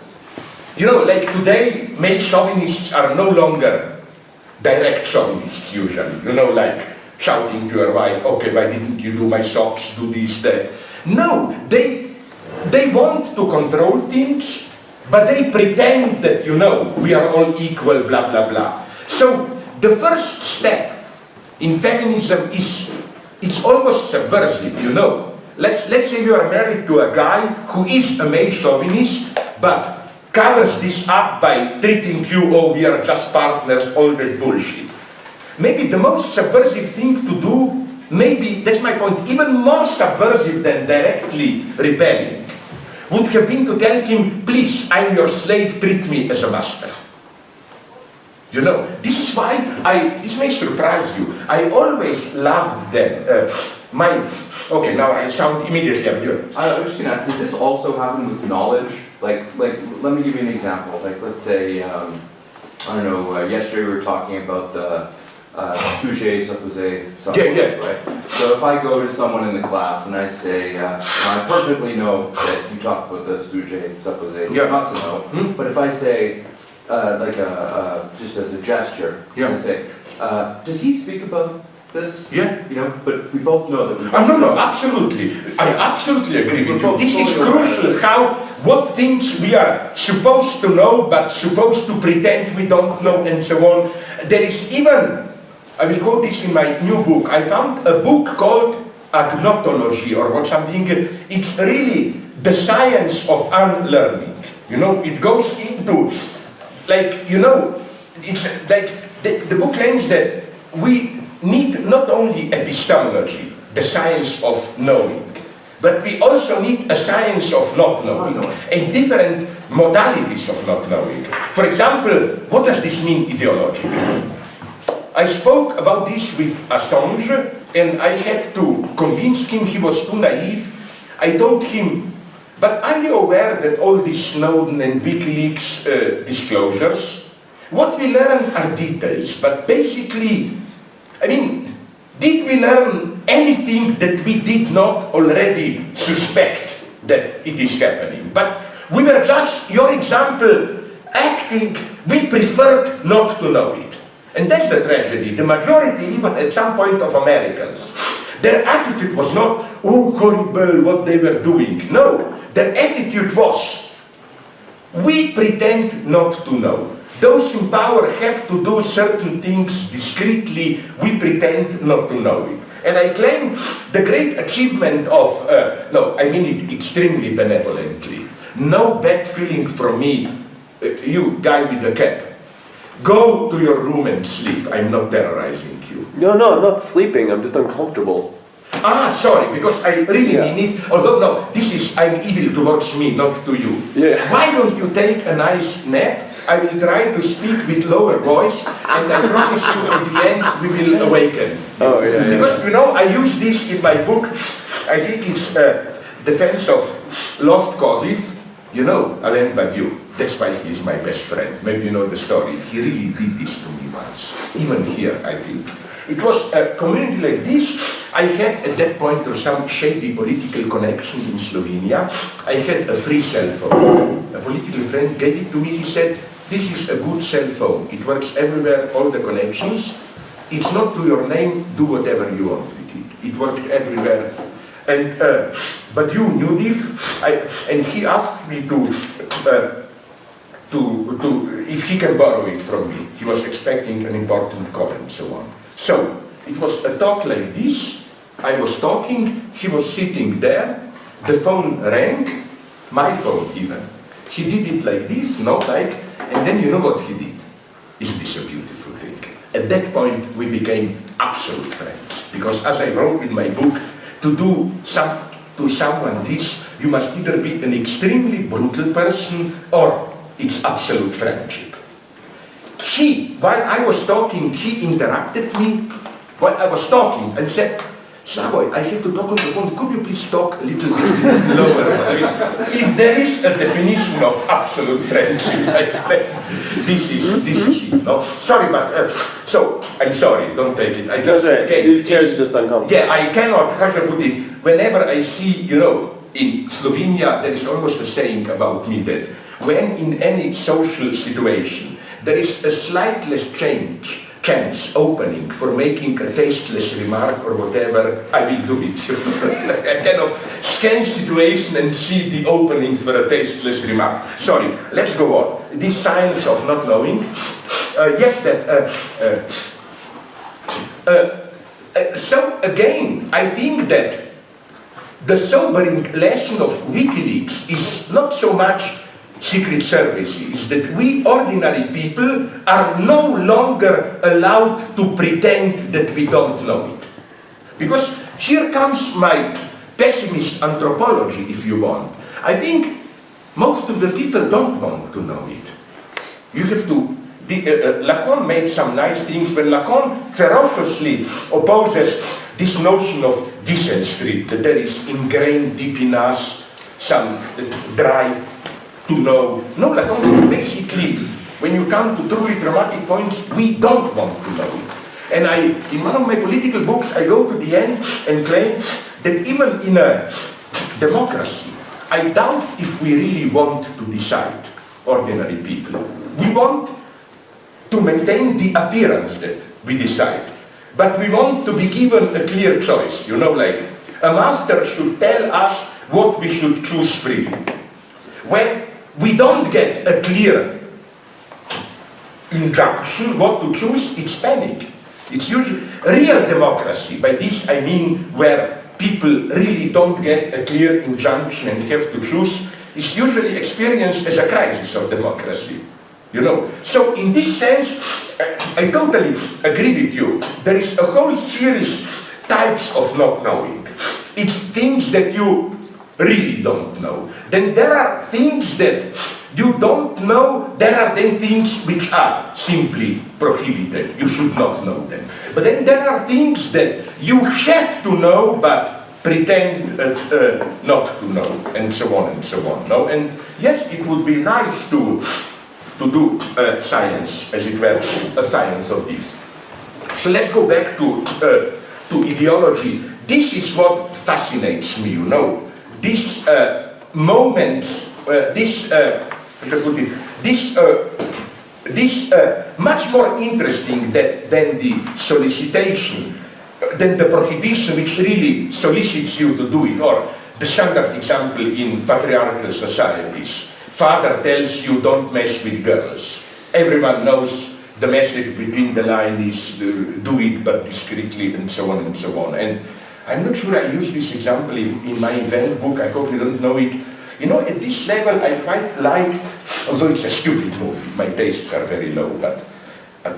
you know, like today, male chauvinists are no longer direct chauvinists usually, you know, like shouting to your wife, okay, why didn't you do my socks, do this, that. No, they want to control things, but they pretend that, you know, we are all equal, blah, blah, blah. So the first step in feminism is, it's almost subversive, you know. Let's say you are married to a guy who is a male chauvinist, but covers this up by treating you, oh, we are just partners, all that bullshit. Maybe the most subversive thing to do, maybe, that's my point, even more subversive than directly rebelling, would have been to tell him, please, I'm your slave, treat me as a master. You know, this is why this may surprise you, I always loved them. Okay, now I sound immediately absurd.
I was just going to ask, does this also happen with knowledge? Like, let me give you an example. Like, let's say, I don't know, yesterday we were talking about the sujet supposé subject,
yeah.
right? So if I go to someone in the class and I say, I perfectly know that you talk about the sujet supposé, not to know, but if I say, just as a gesture, I say, does he speak about this?
Yeah.
You know, but we both know that we
no, absolutely. I absolutely agree with you. This is crucial, what things we are supposed to know, but supposed to pretend we don't know, and so on. There is even, I will quote this in my new book, I found a book called Agnotology, or what something, it's really the science of unlearning. You know, it goes into, like, you know, it's like, the book claims that we need not only epistemology, the science of knowing, but we also need a science of not knowing, and different modalities of not knowing. For example, what does this mean ideologically? I spoke about this with Assange, and I had to convince him he was too naive. I told him, but are you aware that all these Snowden and WikiLeaks disclosures, what we learn are details, but basically, I mean, did we learn anything that we did not already suspect that it is happening? But we were just, your example, acting, we preferred not to know it. And that's the tragedy. The majority, even at some point of Americans, their attitude was not, oh, horrible, what they were doing. No, their attitude was, we pretend not to know. Those in power have to do certain things discreetly, we pretend not to know it. And I claim the great achievement of, no, I mean it extremely benevolently. No bad feeling from me, you guy with the cap. Go to your room and sleep, I'm not terrorizing you.
No, I'm not sleeping, I'm just uncomfortable.
Ah, sorry, because I really mean it. Although, no, this is, I'm evil towards me, not to you.
Yeah.
Why don't you take a nice nap? I will try to speak with lower voice, and I promise you at the end we will awaken.
Oh, yeah.
Because, you know, I use this in my book. I think it's Defense of Lost Causes. You know, Alain Badiou. That's why he is my best friend. Maybe you know the story. He really did this to me once. Even here, I think. It was a community like this. I had at that point, through some shady political connection in Slovenia, I had a free cell phone. A political friend gave it to me. He said, this is a good cell phone. It works everywhere, all the connections. It's not to your name, do whatever you want with it. It worked everywhere. And, but you knew this, and he asked me if he can borrow it from me. He was expecting an important call and so on. So, it was a talk like this. I was talking, he was sitting there, the phone rang, my phone even. He did it like this, not like, and then you know what he did. Isn't this a beautiful thing? At that point, we became absolute friends. Because as I wrote in my book, to do to someone this, you must either be an extremely brutal person or it's absolute friendship. While I was talking, he interrupted me while I was talking and said, Slavoj, I have to talk on the phone, could you please talk a little bit lower? I mean, if there is a definition of absolute friendship, this is it, no? Sorry, but, so, I'm sorry, don't take it. I just, again,
these chairs are just uncomfortable.
Yeah, I cannot, how can I put it, whenever I see, you know, in Slovenia, there is almost a saying about me that when in any social situation, there is a slightly chance opening for making a tasteless remark or whatever, I will do it. I cannot scan situation and see the opening for a tasteless remark. Sorry, let's go on. This science of not knowing. Yes, that. So again, I think that the sobering lesson of WikiLeaks is not so much secret services, that we ordinary people are no longer allowed to pretend that we don't know it. Because here comes my pessimist anthropology, if you want. I think most of the people don't want to know it. You have to, Lacan made some nice things, when Lacan ferociously opposes this notion of Wissenstritt, that there is ingrained deep in us some drive to know. No, Lacan, basically, when you come to truly dramatic points, we don't want to know it. And in one of my political books, I go to the end and claim that even in a democracy, I doubt if we really want to decide, ordinary people. We want to maintain the appearance that we decide. But we want to be given a clear choice, you know, like a master should tell us what we should choose freely. When we don't get a clear injunction what to choose, it's panic. It's usually real democracy. By this I mean where people really don't get a clear injunction and have to choose, is usually experienced as a crisis of democracy. You know, so in this sense, I totally agree with you. There is a whole series types of not knowing. It's things that you really don't know. Then there are things that you don't know, there are then things which are simply prohibited. You should not know them. But then there are things that you have to know, but pretend not to know, and so on and so on. No? And yes, it would be nice to do science, as it were, a science of this. So let's go back to ideology. This is what fascinates me, you know. This moment, this much more interesting than the solicitation, than the prohibition which really solicits you to do it, or the standard example in patriarchal societies. Father tells you don't mess with girls. Everyone knows the message between the line is do it but discreetly, and so on and so on. And I'm not sure I use this example in my event book. I hope you don't know it. You know, at this level I quite liked, although it's a stupid movie, my tastes are very low, but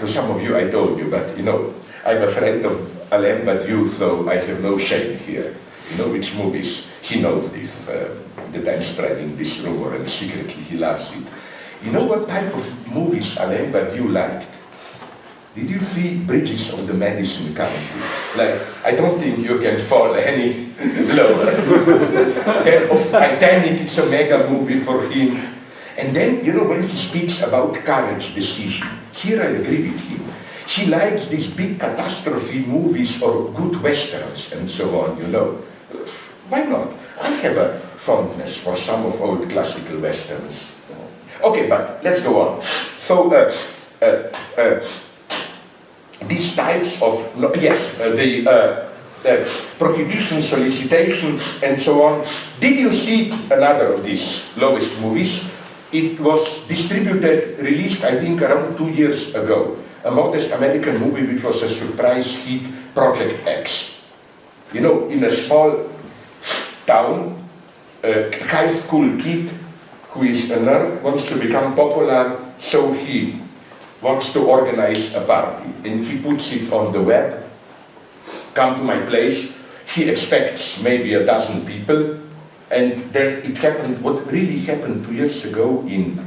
to some of you I told you, but you know, I'm a friend of Alain Badiou, so I have no shame here. You know which movies, he knows this, that I'm spreading this rumor, and secretly he loves it. You know what type of movies Alain Badiou liked? Did you see Bridges of the Madison County? Like, I don't think you can fall any lower. Then of Titanic, it's a mega movie for him. And then, you know, when he speaks about courage, decision, here I agree with him. He likes these big catastrophe movies or good westerns and so on, you know. Why not? I have a fondness for some of old classical westerns. Okay, but let's go on. So, these types of, the prohibition, solicitation, and so on. Did you see another of these lowest movies? It was distributed, released, I think, around 2 years ago. A modest American movie which was a surprise hit, Project X. You know, in a small town, a high school kid who is a nerd wants to become popular, so he wants to organize a party, and he puts it on the web. Come to my place. He expects maybe a dozen people, and then it happened, what really happened 2 years ago in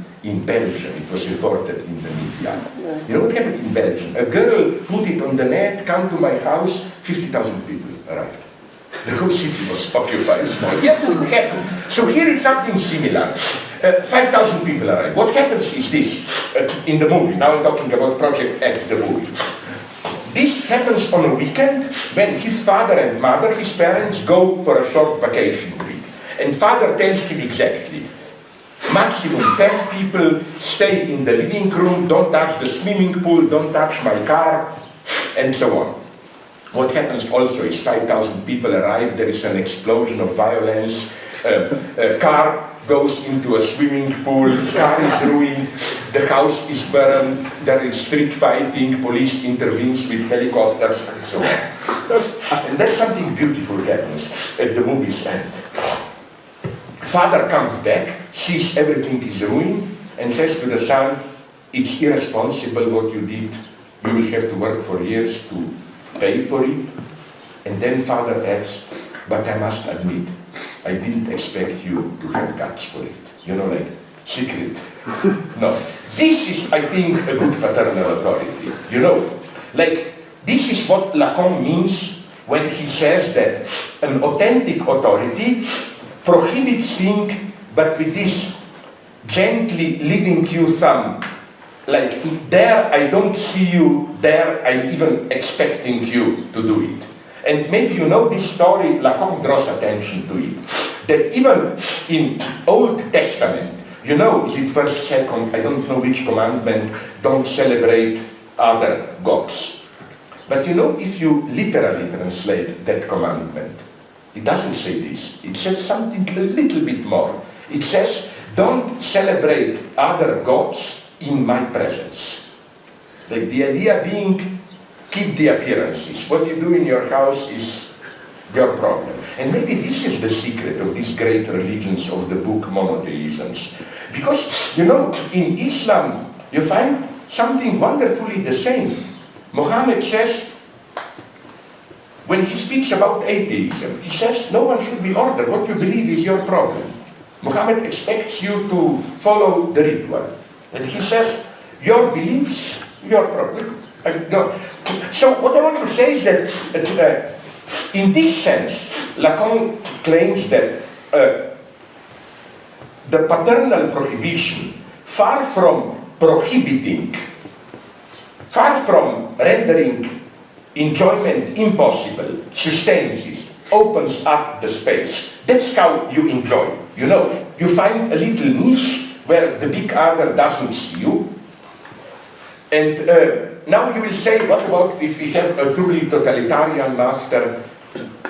Belgium. It was reported in the media. You know what happened in Belgium? A girl put it on the net, come to my house, 50,000 people arrived. The whole city was occupied. Yes, it happened. So here is something similar. 5,000 people arrived. What happens is this, in the movie, now I'm talking about Project X, the movie. This happens on a weekend when his father and mother, his parents, go for a short vacation week. And father tells him exactly, maximum 10 people, stay in the living room, don't touch the swimming pool, don't touch my car, and so on. What happens also is 5,000 people arrive, there is an explosion of violence, a car goes into a swimming pool, car is ruined, the house is burned, there is street fighting, police intervenes with helicopters, and so on. And then something beautiful happens at the movie's end. Father comes back, sees everything is ruined, and says to the son, it's irresponsible what you did, you will have to work for years to pay for it. And then father adds, but I must admit, I didn't expect you to have guts for it. You know, like, secret. No. This is, I think, a good paternal authority. You know, like, this is what Lacan means when he says that an authentic authority prohibits things, but with this gently leaving you some, like, there I don't see you, there I'm even expecting you to do it. And maybe you know this story, Lacan draws attention to it, that even in Old Testament, you know, is it first, second, I don't know which commandment, don't celebrate other gods. But you know, if you literally translate that commandment, it doesn't say this, it says something a little bit more. It says, don't celebrate other gods in my presence. Like the idea being, keep the appearances. What you do in your house is your problem. And maybe this is the secret of these great religions of the book monotheisms. Because, you know, in Islam, you find something wonderfully the same. Muhammad says, when he speaks about atheism, he says, no one should be ordered. What you believe is your problem. Muhammad expects you to follow the ritual. And he says, your beliefs, your problem. No. So what I want to say is that in this sense, Lacan claims that the paternal prohibition, far from prohibiting, far from rendering enjoyment impossible, sustains it, opens up the space. That's how you enjoy. You know, you find a little niche where the big other doesn't see you. And now you will say, what about if we have a truly totalitarian master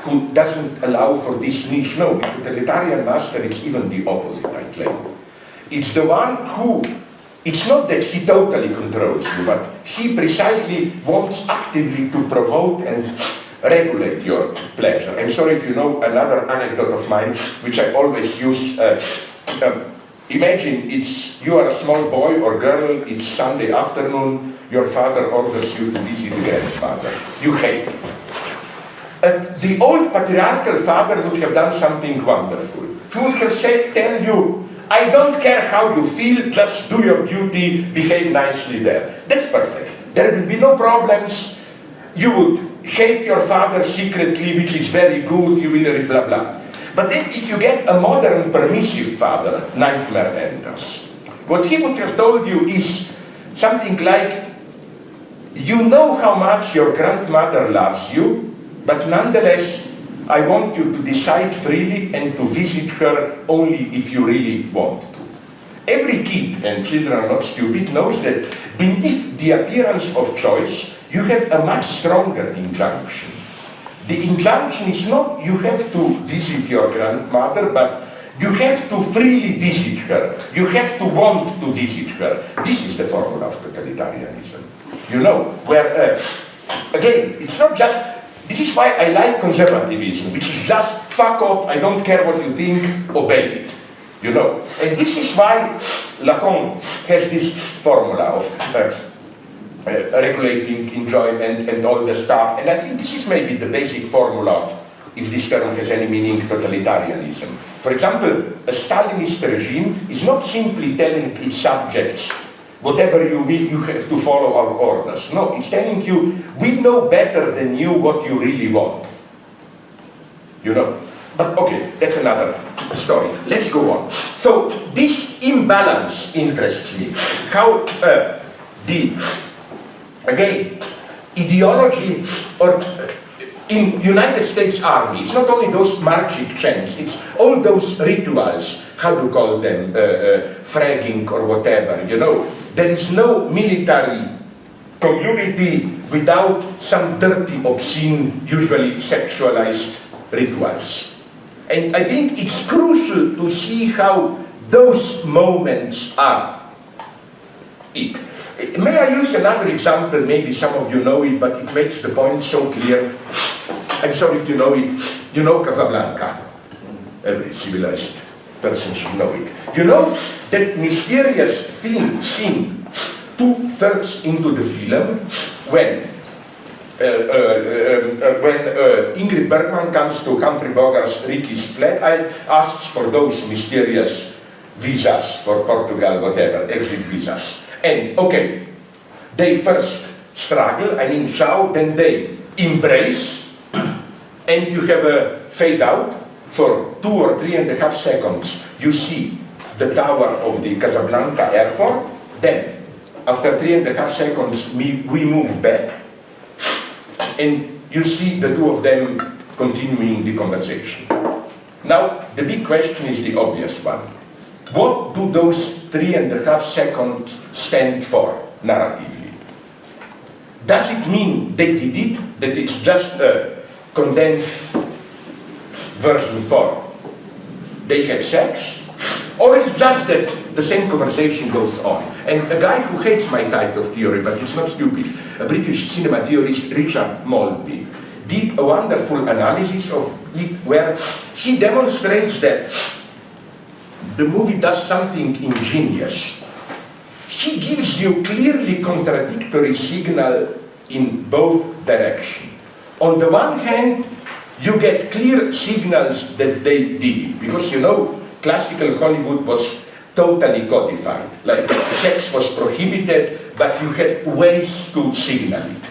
who doesn't allow for this niche? No, the totalitarian master is even the opposite, I claim. It's the one who, it's not that he totally controls you, but he precisely wants actively to promote and regulate your pleasure. I'm sorry if you know another anecdote of mine, which I always use. Imagine you are a small boy or girl, it's Sunday afternoon, your father orders you to visit the grandfather. You hate it. The old patriarchal father would have done something wonderful. He would have tell you, I don't care how you feel, just do your duty, behave nicely there. That's perfect. There will be no problems. You would hate your father secretly, which is very good, you will blah blah. But then if you get a modern permissive father, nightmare enters. What he would have told you is something like, you know how much your grandmother loves you, but nonetheless, I want you to decide freely and to visit her only if you really want to. Every kid, and children are not stupid, knows that beneath the appearance of choice, you have a much stronger injunction. The injunction is not you have to visit your grandmother, but you have to freely visit her. You have to want to visit her. This is the formula of totalitarianism. You know, where, again, it's not just, this is why I like conservatism, which is just fuck off, I don't care what you think, obey it. You know, and this is why Lacan has this formula of regulating enjoyment and all the stuff. And I think this is maybe the basic formula of, if this term has any meaning, totalitarianism. For example, a Stalinist regime is not simply telling its subjects, whatever you mean, you have to follow our orders. No, it's telling you, we know better than you what you really want. You know? But okay, that's another story. Let's go on. So this imbalance interests me. How again, ideology, or in United States Army, it's not only those marching chants, it's all those rituals, how to call them, fragging or whatever, you know. There is no military community without some dirty, obscene, usually sexualized rituals. And I think it's crucial to see how those moments are it. May I use another example? Maybe some of you know it, but it makes the point so clear. I'm sorry if you know it. You know Casablanca. Every civilized person should know it. You know that mysterious scene 2/3 into the film when Ingrid Bergman comes to Humphrey Bogart's Ricky's flat and asks for those mysterious visas for Portugal, whatever, exit visas. And, okay, they first struggle, I mean shout, then they embrace, and you have a fade out for 2 or 3.5 seconds. You see the tower of the Casablanca airport, then after 3.5 seconds we move back, and you see the two of them continuing the conversation. Now, the big question is the obvious one. What do those 3.5 seconds stand for, narratively? Does it mean they did it, that it's just a condensed version for they had sex? Or it's just that the same conversation goes on? And a guy who hates my type of theory, but it's not stupid, a British cinema theorist, Richard Maltby, did a wonderful analysis of it where he demonstrates that the movie does something ingenious. He gives you clearly contradictory signal in both directions. On the one hand, you get clear signals that they did it, because you know, classical Hollywood was totally codified. Like, sex was prohibited, but you had ways to signal it.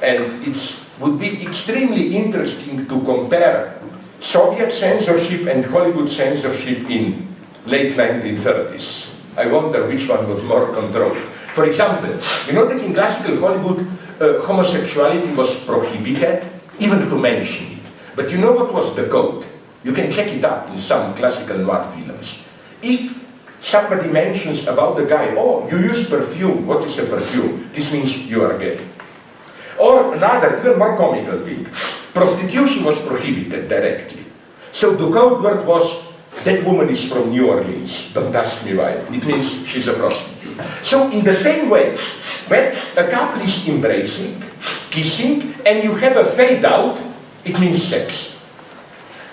And it would be extremely interesting to compare Soviet censorship and Hollywood censorship in late 1930s. I wonder which one was more controlled. For example, you know that in classical Hollywood, homosexuality was prohibited, even to mention it. But you know what was the code? You can check it up in some classical noir films. If somebody mentions about the guy, oh, you use perfume, what is a perfume? This means you are gay. Or another, even more comical thing, prostitution was prohibited directly. So the code word was, that woman is from New Orleans, don't ask me why. It means she's a prostitute. So in the same way, when a couple is embracing, kissing, and you have a fade out, it means sex.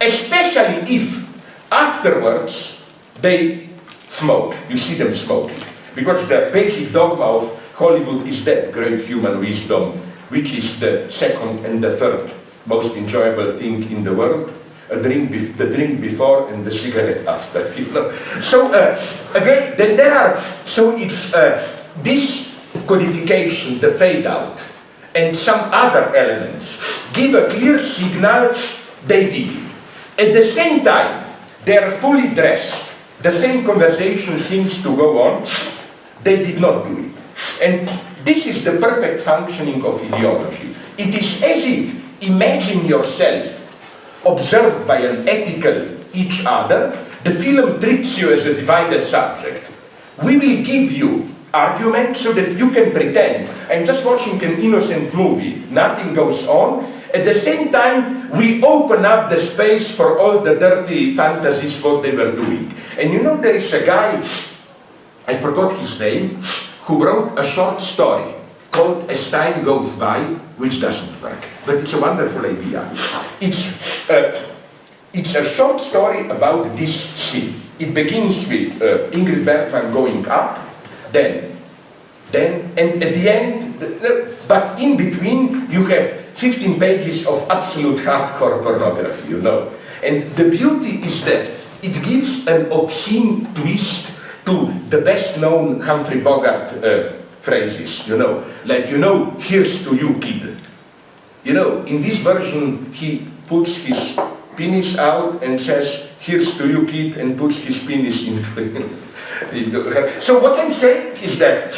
Especially if afterwards they smoke, you see them smoking. Because the basic dogma of Hollywood is that great human wisdom, which is the second and the third most enjoyable thing in the world, the drink before and the cigarette after. You know? So again, then there are, so it's this codification, the fade out, and some other elements give a clear signal they did it. At the same time, they are fully dressed. The same conversation seems to go on. They did not do it. And this is the perfect functioning of ideology. It is as if, imagine yourself observed by an ethical each other, the film treats you as a divided subject. We will give you arguments so that you can pretend I'm just watching an innocent movie, nothing goes on. At the same time, we open up the space for all the dirty fantasies, what they were doing. And you know, there is a guy, I forgot his name, who wrote a short story called As Time Goes By, which doesn't work, but it's a wonderful idea. It's a short story about this scene. It begins with Ingrid Bergman going up, then, and at the end, but in between, you have 15 pages of absolute hardcore pornography, you know. And the beauty is that it gives an obscene twist to the best-known Humphrey Bogart phrases, you know, like, you know, here's to you, kid. You know, in this version, he puts his penis out and says, here's to you, kid, and puts his penis into her. So what I'm saying is that,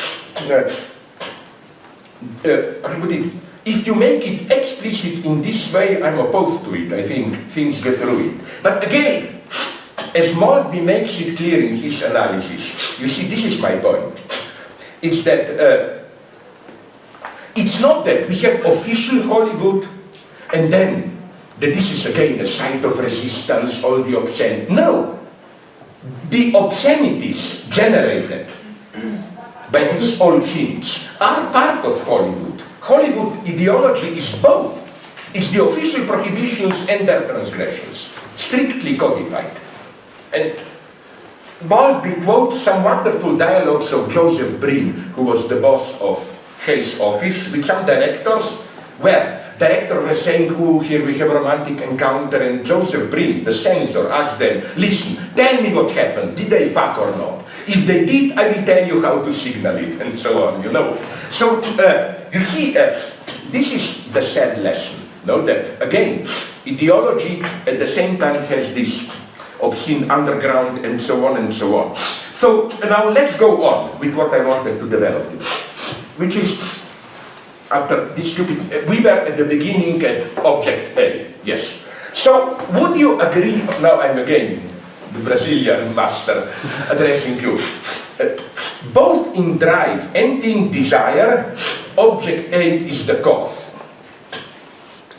if you make it explicit in this way, I'm opposed to it. I think things get ruined. But again, as Maltby makes it clear in his analysis, you see, this is my point. It's that it's not that we have official Hollywood and then that this is again a site of resistance, all the obscene. No, the obscenities generated by these old hints are part of Hollywood. Hollywood ideology is both. It's the official prohibitions and their transgressions, strictly codified. And Maltby quotes some wonderful dialogues of Joseph Breen, who was the boss of Hayes' office, with some directors, where director was saying, oh, here we have a romantic encounter, and Joseph Breen, the censor, asked them, listen, tell me what happened, did they fuck or not? If they did, I will tell you how to signal it, and so on, you know. So, you see, this is the sad lesson, no? That, again, ideology at the same time has this obscene underground, and so on and so on. So, now let's go on with what I wanted to develop, which is, after this stupid, we were at the beginning at object A, yes. So, would you agree, now I'm again the Brazilian master addressing you, both in drive and in desire, object A is the cause.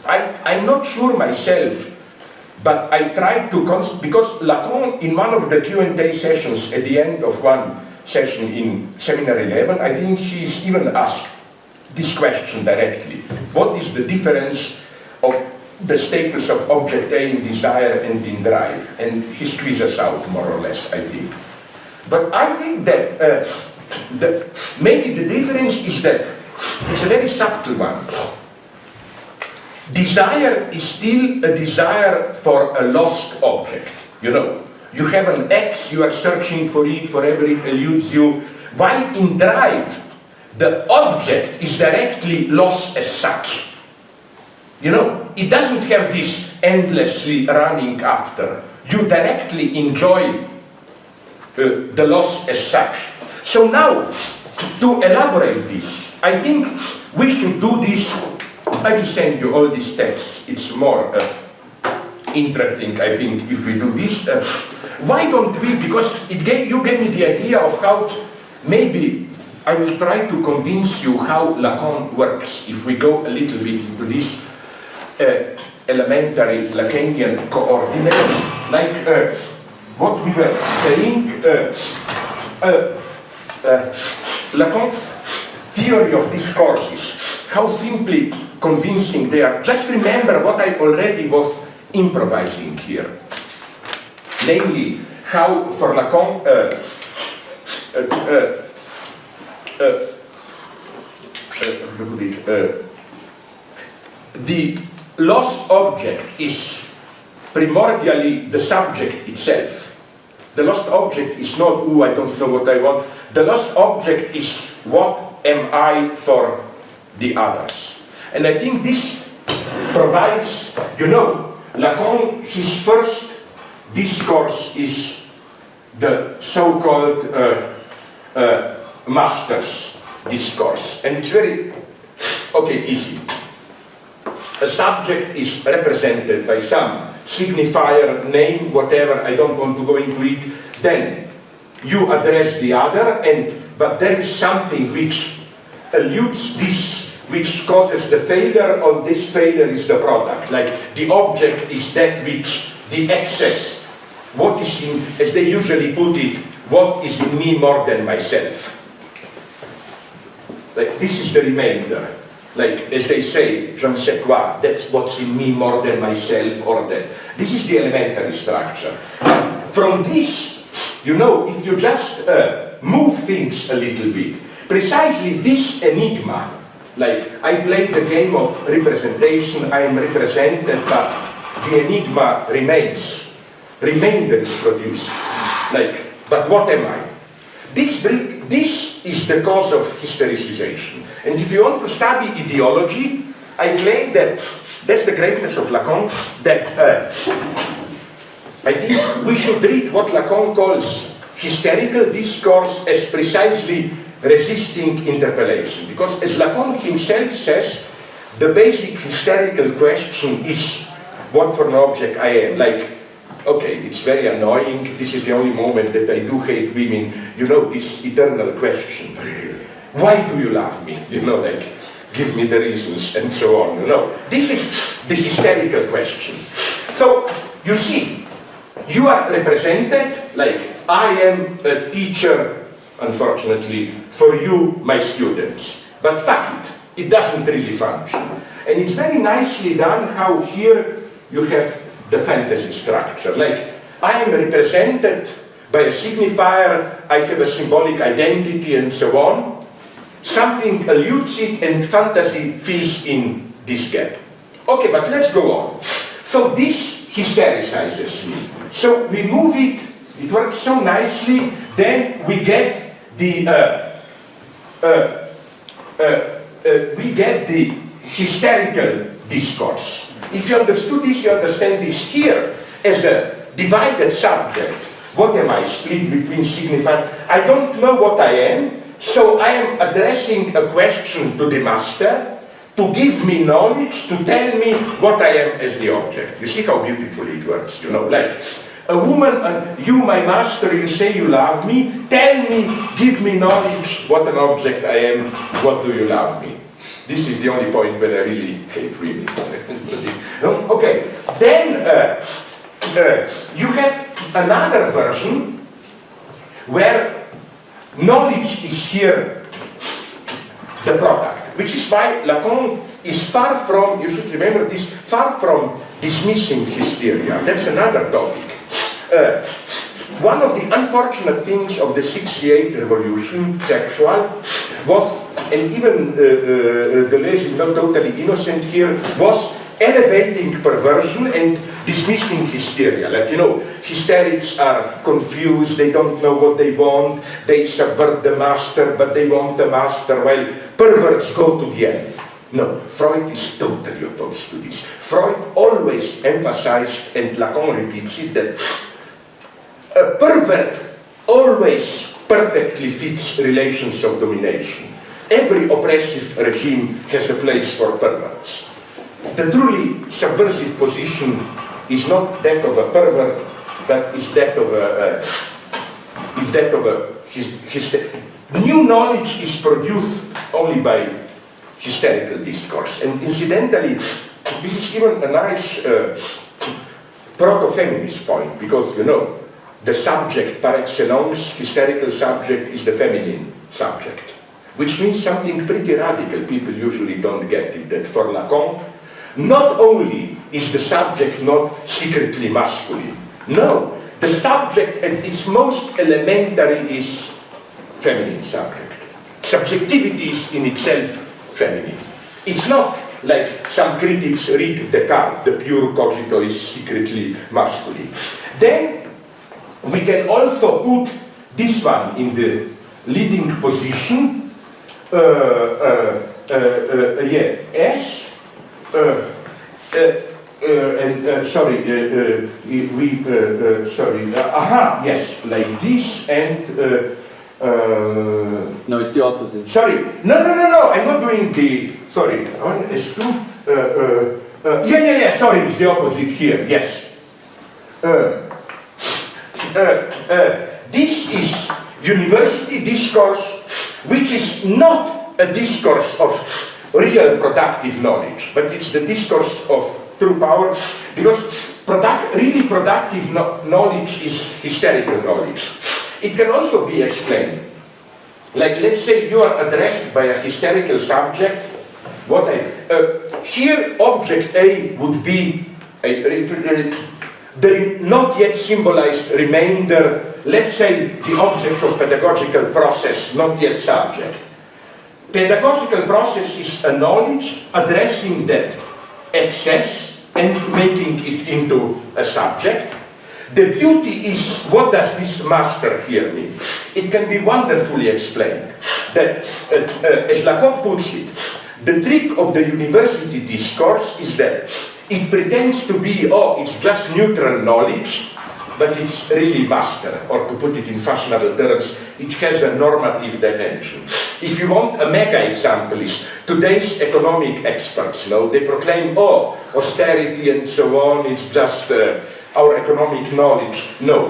I'm not sure myself, but I tried to, because Lacan, in one of the Q&A sessions at the end of one session in Seminar 11, I think he is even asked this question directly. What is the difference of the status of object A in desire and in drive? And he squeezes out, more or less, I think. But I think that maybe the difference is that it's a very subtle one. Desire is still a desire for a lost object. You know, you have an X, you are searching for it, forever it eludes you. While in drive, the object is directly lost as such. You know, it doesn't have this endlessly running after. You directly enjoy the loss as such. So now, to elaborate this, I think we should do this. I will send you all these texts. It's more interesting, I think, if we do this. Why don't we, because you gave me the idea of how, maybe I will try to convince you how Lacan works, if we go a little bit into this elementary Lacanian coordinates, like what we were saying, Lacan's theory of discourses, how simply convincing they are. Just remember what I already was improvising here. Namely, how for Lacan, the lost object is primordially the subject itself. The lost object is not, oh, I don't know what I want. The lost object is what am I for the others. And I think this provides, you know, Lacan, his first discourse is the so-called master's discourse. And it's very, easy. A subject is represented by some signifier, name, whatever, I don't want to go into it. Then you address the other, but there is something which eludes this, which causes the failure, or this failure is the product. Like the object is that which, the excess, what is in, as they usually put it, what is in me more than myself. Like this is the remainder. Like, as they say, je ne sais quoi, that's what's in me more than myself or that. This is the elementary structure. But from this, you know, if you just move things a little bit, precisely this enigma, like I played the game of representation, I am represented, but the enigma remains. Remainder is produced. Like, but what am I? This is the cause of historicization. And if you want to study ideology, I claim that that's the greatness of Lacan, that I think we should read what Lacan calls hysterical discourse as precisely resisting interpellation. Because as Lacan himself says, the basic hysterical question is what for an object I am. Like, okay, it's very annoying, this is the only moment that I do hate women, you know, this eternal question. Why do you love me? You know, like, give me the reasons and so on, you know. This is the hysterical question. So, you see, you are represented, like, I am a teacher, unfortunately, for you, my students. But fuck it, it doesn't really function. And it's very nicely done how here you have the fantasy structure. Like, I am represented by a signifier, I have a symbolic identity and so on. Something eludes it and fantasy fills in this gap. Okay, but let's go on. So this hystericizes me. So we move it, it works so nicely, then we get the hysterical discourse. If you understood this, you understand this here as a divided subject. What am I, split between signifier? I don't know what I am, so I am addressing a question to the master to give me knowledge, to tell me what I am as the object. You see how beautifully it works, you know, like a woman, and you, my master, you say you love me, tell me, give me knowledge, what an object I am, what do you love me? This is the only point where I really hate women. Okay, then you have another version where knowledge is here the product, which is why Lacan is far from, you should remember this, far from dismissing hysteria. That's another topic. One of the unfortunate things of the 68 revolution, sexual, was, and even Deleuze is not totally innocent here, was elevating perversion, and dismissing hysteria, like, you know, hysterics are confused, they don't know what they want, they subvert the master, but they want the master, while perverts go to the end. No, Freud is totally opposed to this. Freud always emphasized, and Lacan repeats it, that a pervert always perfectly fits relations of domination. Every oppressive regime has a place for perverts. The truly subversive position is not that of a pervert, but is that of new knowledge is produced only by hysterical discourse. And incidentally, this is even a nice proto-feminist point, because, you know, the subject par excellence, hysterical subject, is the feminine subject, which means something pretty radical. People usually don't get it, that for Lacan, not only is the subject not secretly masculine, no, the subject at its most elementary is feminine subject. Subjectivity is in itself feminine. It's not like some critics read Descartes, the pure cogito is secretly masculine. Then we can also put this one in the leading position, yes, like this, and
no, it's the opposite.
Sorry, no, I'm not doing the, sorry, on S2, sorry, it's the opposite here, yes. This is university discourse, which is not a discourse of real productive knowledge, but it's the discourse of true power, because really productive knowledge is hysterical knowledge. It can also be explained. Like, let's say you are addressed by a hysterical subject. Here, object A would be the not yet symbolized remainder, let's say the object of pedagogical process, not yet subject. Pedagogical process is a knowledge addressing that excess and making it into a subject. The beauty is, what does this master here mean? It can be wonderfully explained that, as Lacan puts it, the trick of the university discourse is that it pretends to be, it's just neutral knowledge, but it's really master, or to put it in fashionable terms, it has a normative dimension. If you want a mega example, is today's economic experts, they proclaim, austerity and so on, it's just our economic knowledge. No,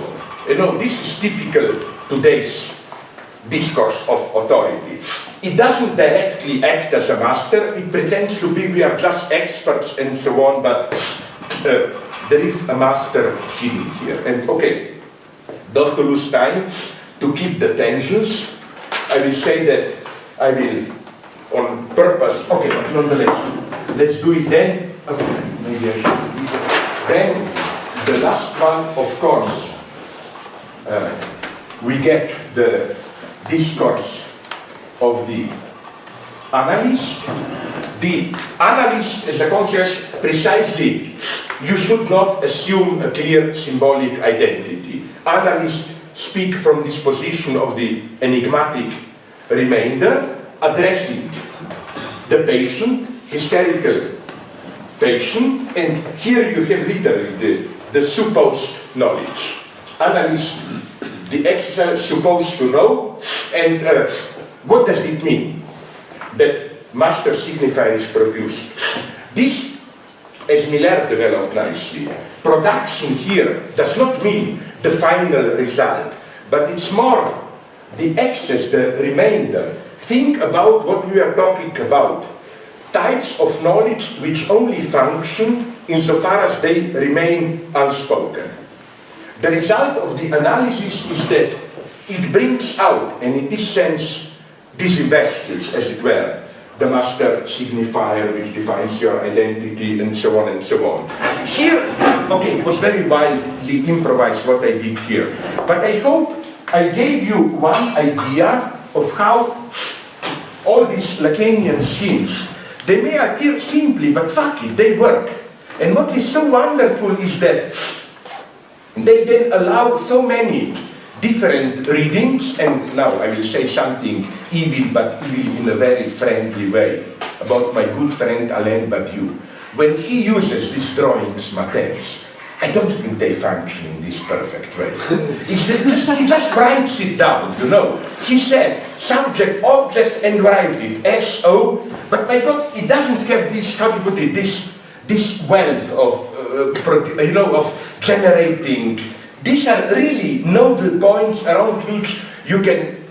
this is typical today's discourse of authority. It doesn't directly act as a master, it pretends to be, we are just experts and so on, but there is a master hidden here. And okay, not to lose time, to keep the tensions, I will say that I will, on purpose, okay, but nonetheless, let's do it then. Okay, maybe I should do it. Then, the last one, of course, we get the discourse of the analyst. The analyst, as a concept, precisely, you should not assume a clear symbolic identity. Analysts speak from this position of the enigmatic remainder, addressing the patient, hysterical patient, and here you have literally the supposed knowledge. Analyst, the exercise supposed to know, and what does it mean that master signifier is produced? This, as Miller developed nicely, production here does not mean the final result, but it's more the excess, the remainder. Think about what we are talking about. Types of knowledge which only function insofar as they remain unspoken. The result of the analysis is that it brings out, and in this sense, disinvests, as it were, the master signifier which defines your identity, and so on and so on. Here, okay, it was very wildly improvised what I did here, but I hope I gave you one idea of how all these Lacanian schemes, they may appear simply, but fuck it, they work. And what is so wonderful is that they then allow so many different readings, and now I will say something evil, but evil in a very friendly way, about my good friend Alain Badiou. When he uses these drawings, Matins, I don't think they function in this perfect way. He just writes it down, you know. He said, subject, object, and write it, S-O, but my God, it doesn't have this, how to put it, this wealth of, of generating. These are really noble points around which you can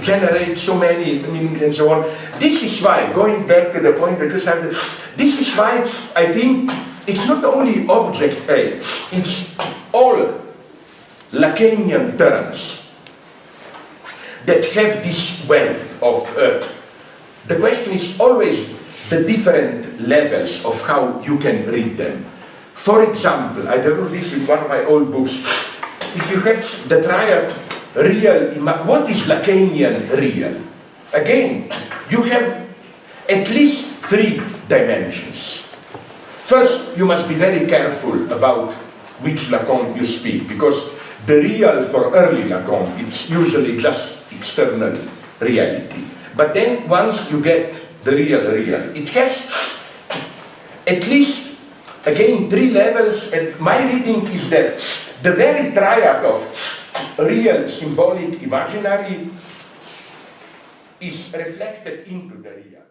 generate so many meanings and so on. This is why, going back to the point that you started, this is why I think it's not only object A, it's all Lacanian terms that have this wealth of, the question is always the different levels of how you can read them. For example, I wrote this in one of my old books, if you have the triad real, what is Lacanian real? Again, you have at least 3 dimensions. First, you must be very careful about which Lacan you speak, because the real for early Lacan, it's usually just external reality. But then once you get the real, it has at least, again, 3 levels, and my reading is that the very triad of real, symbolic, imaginary is reflected into the real.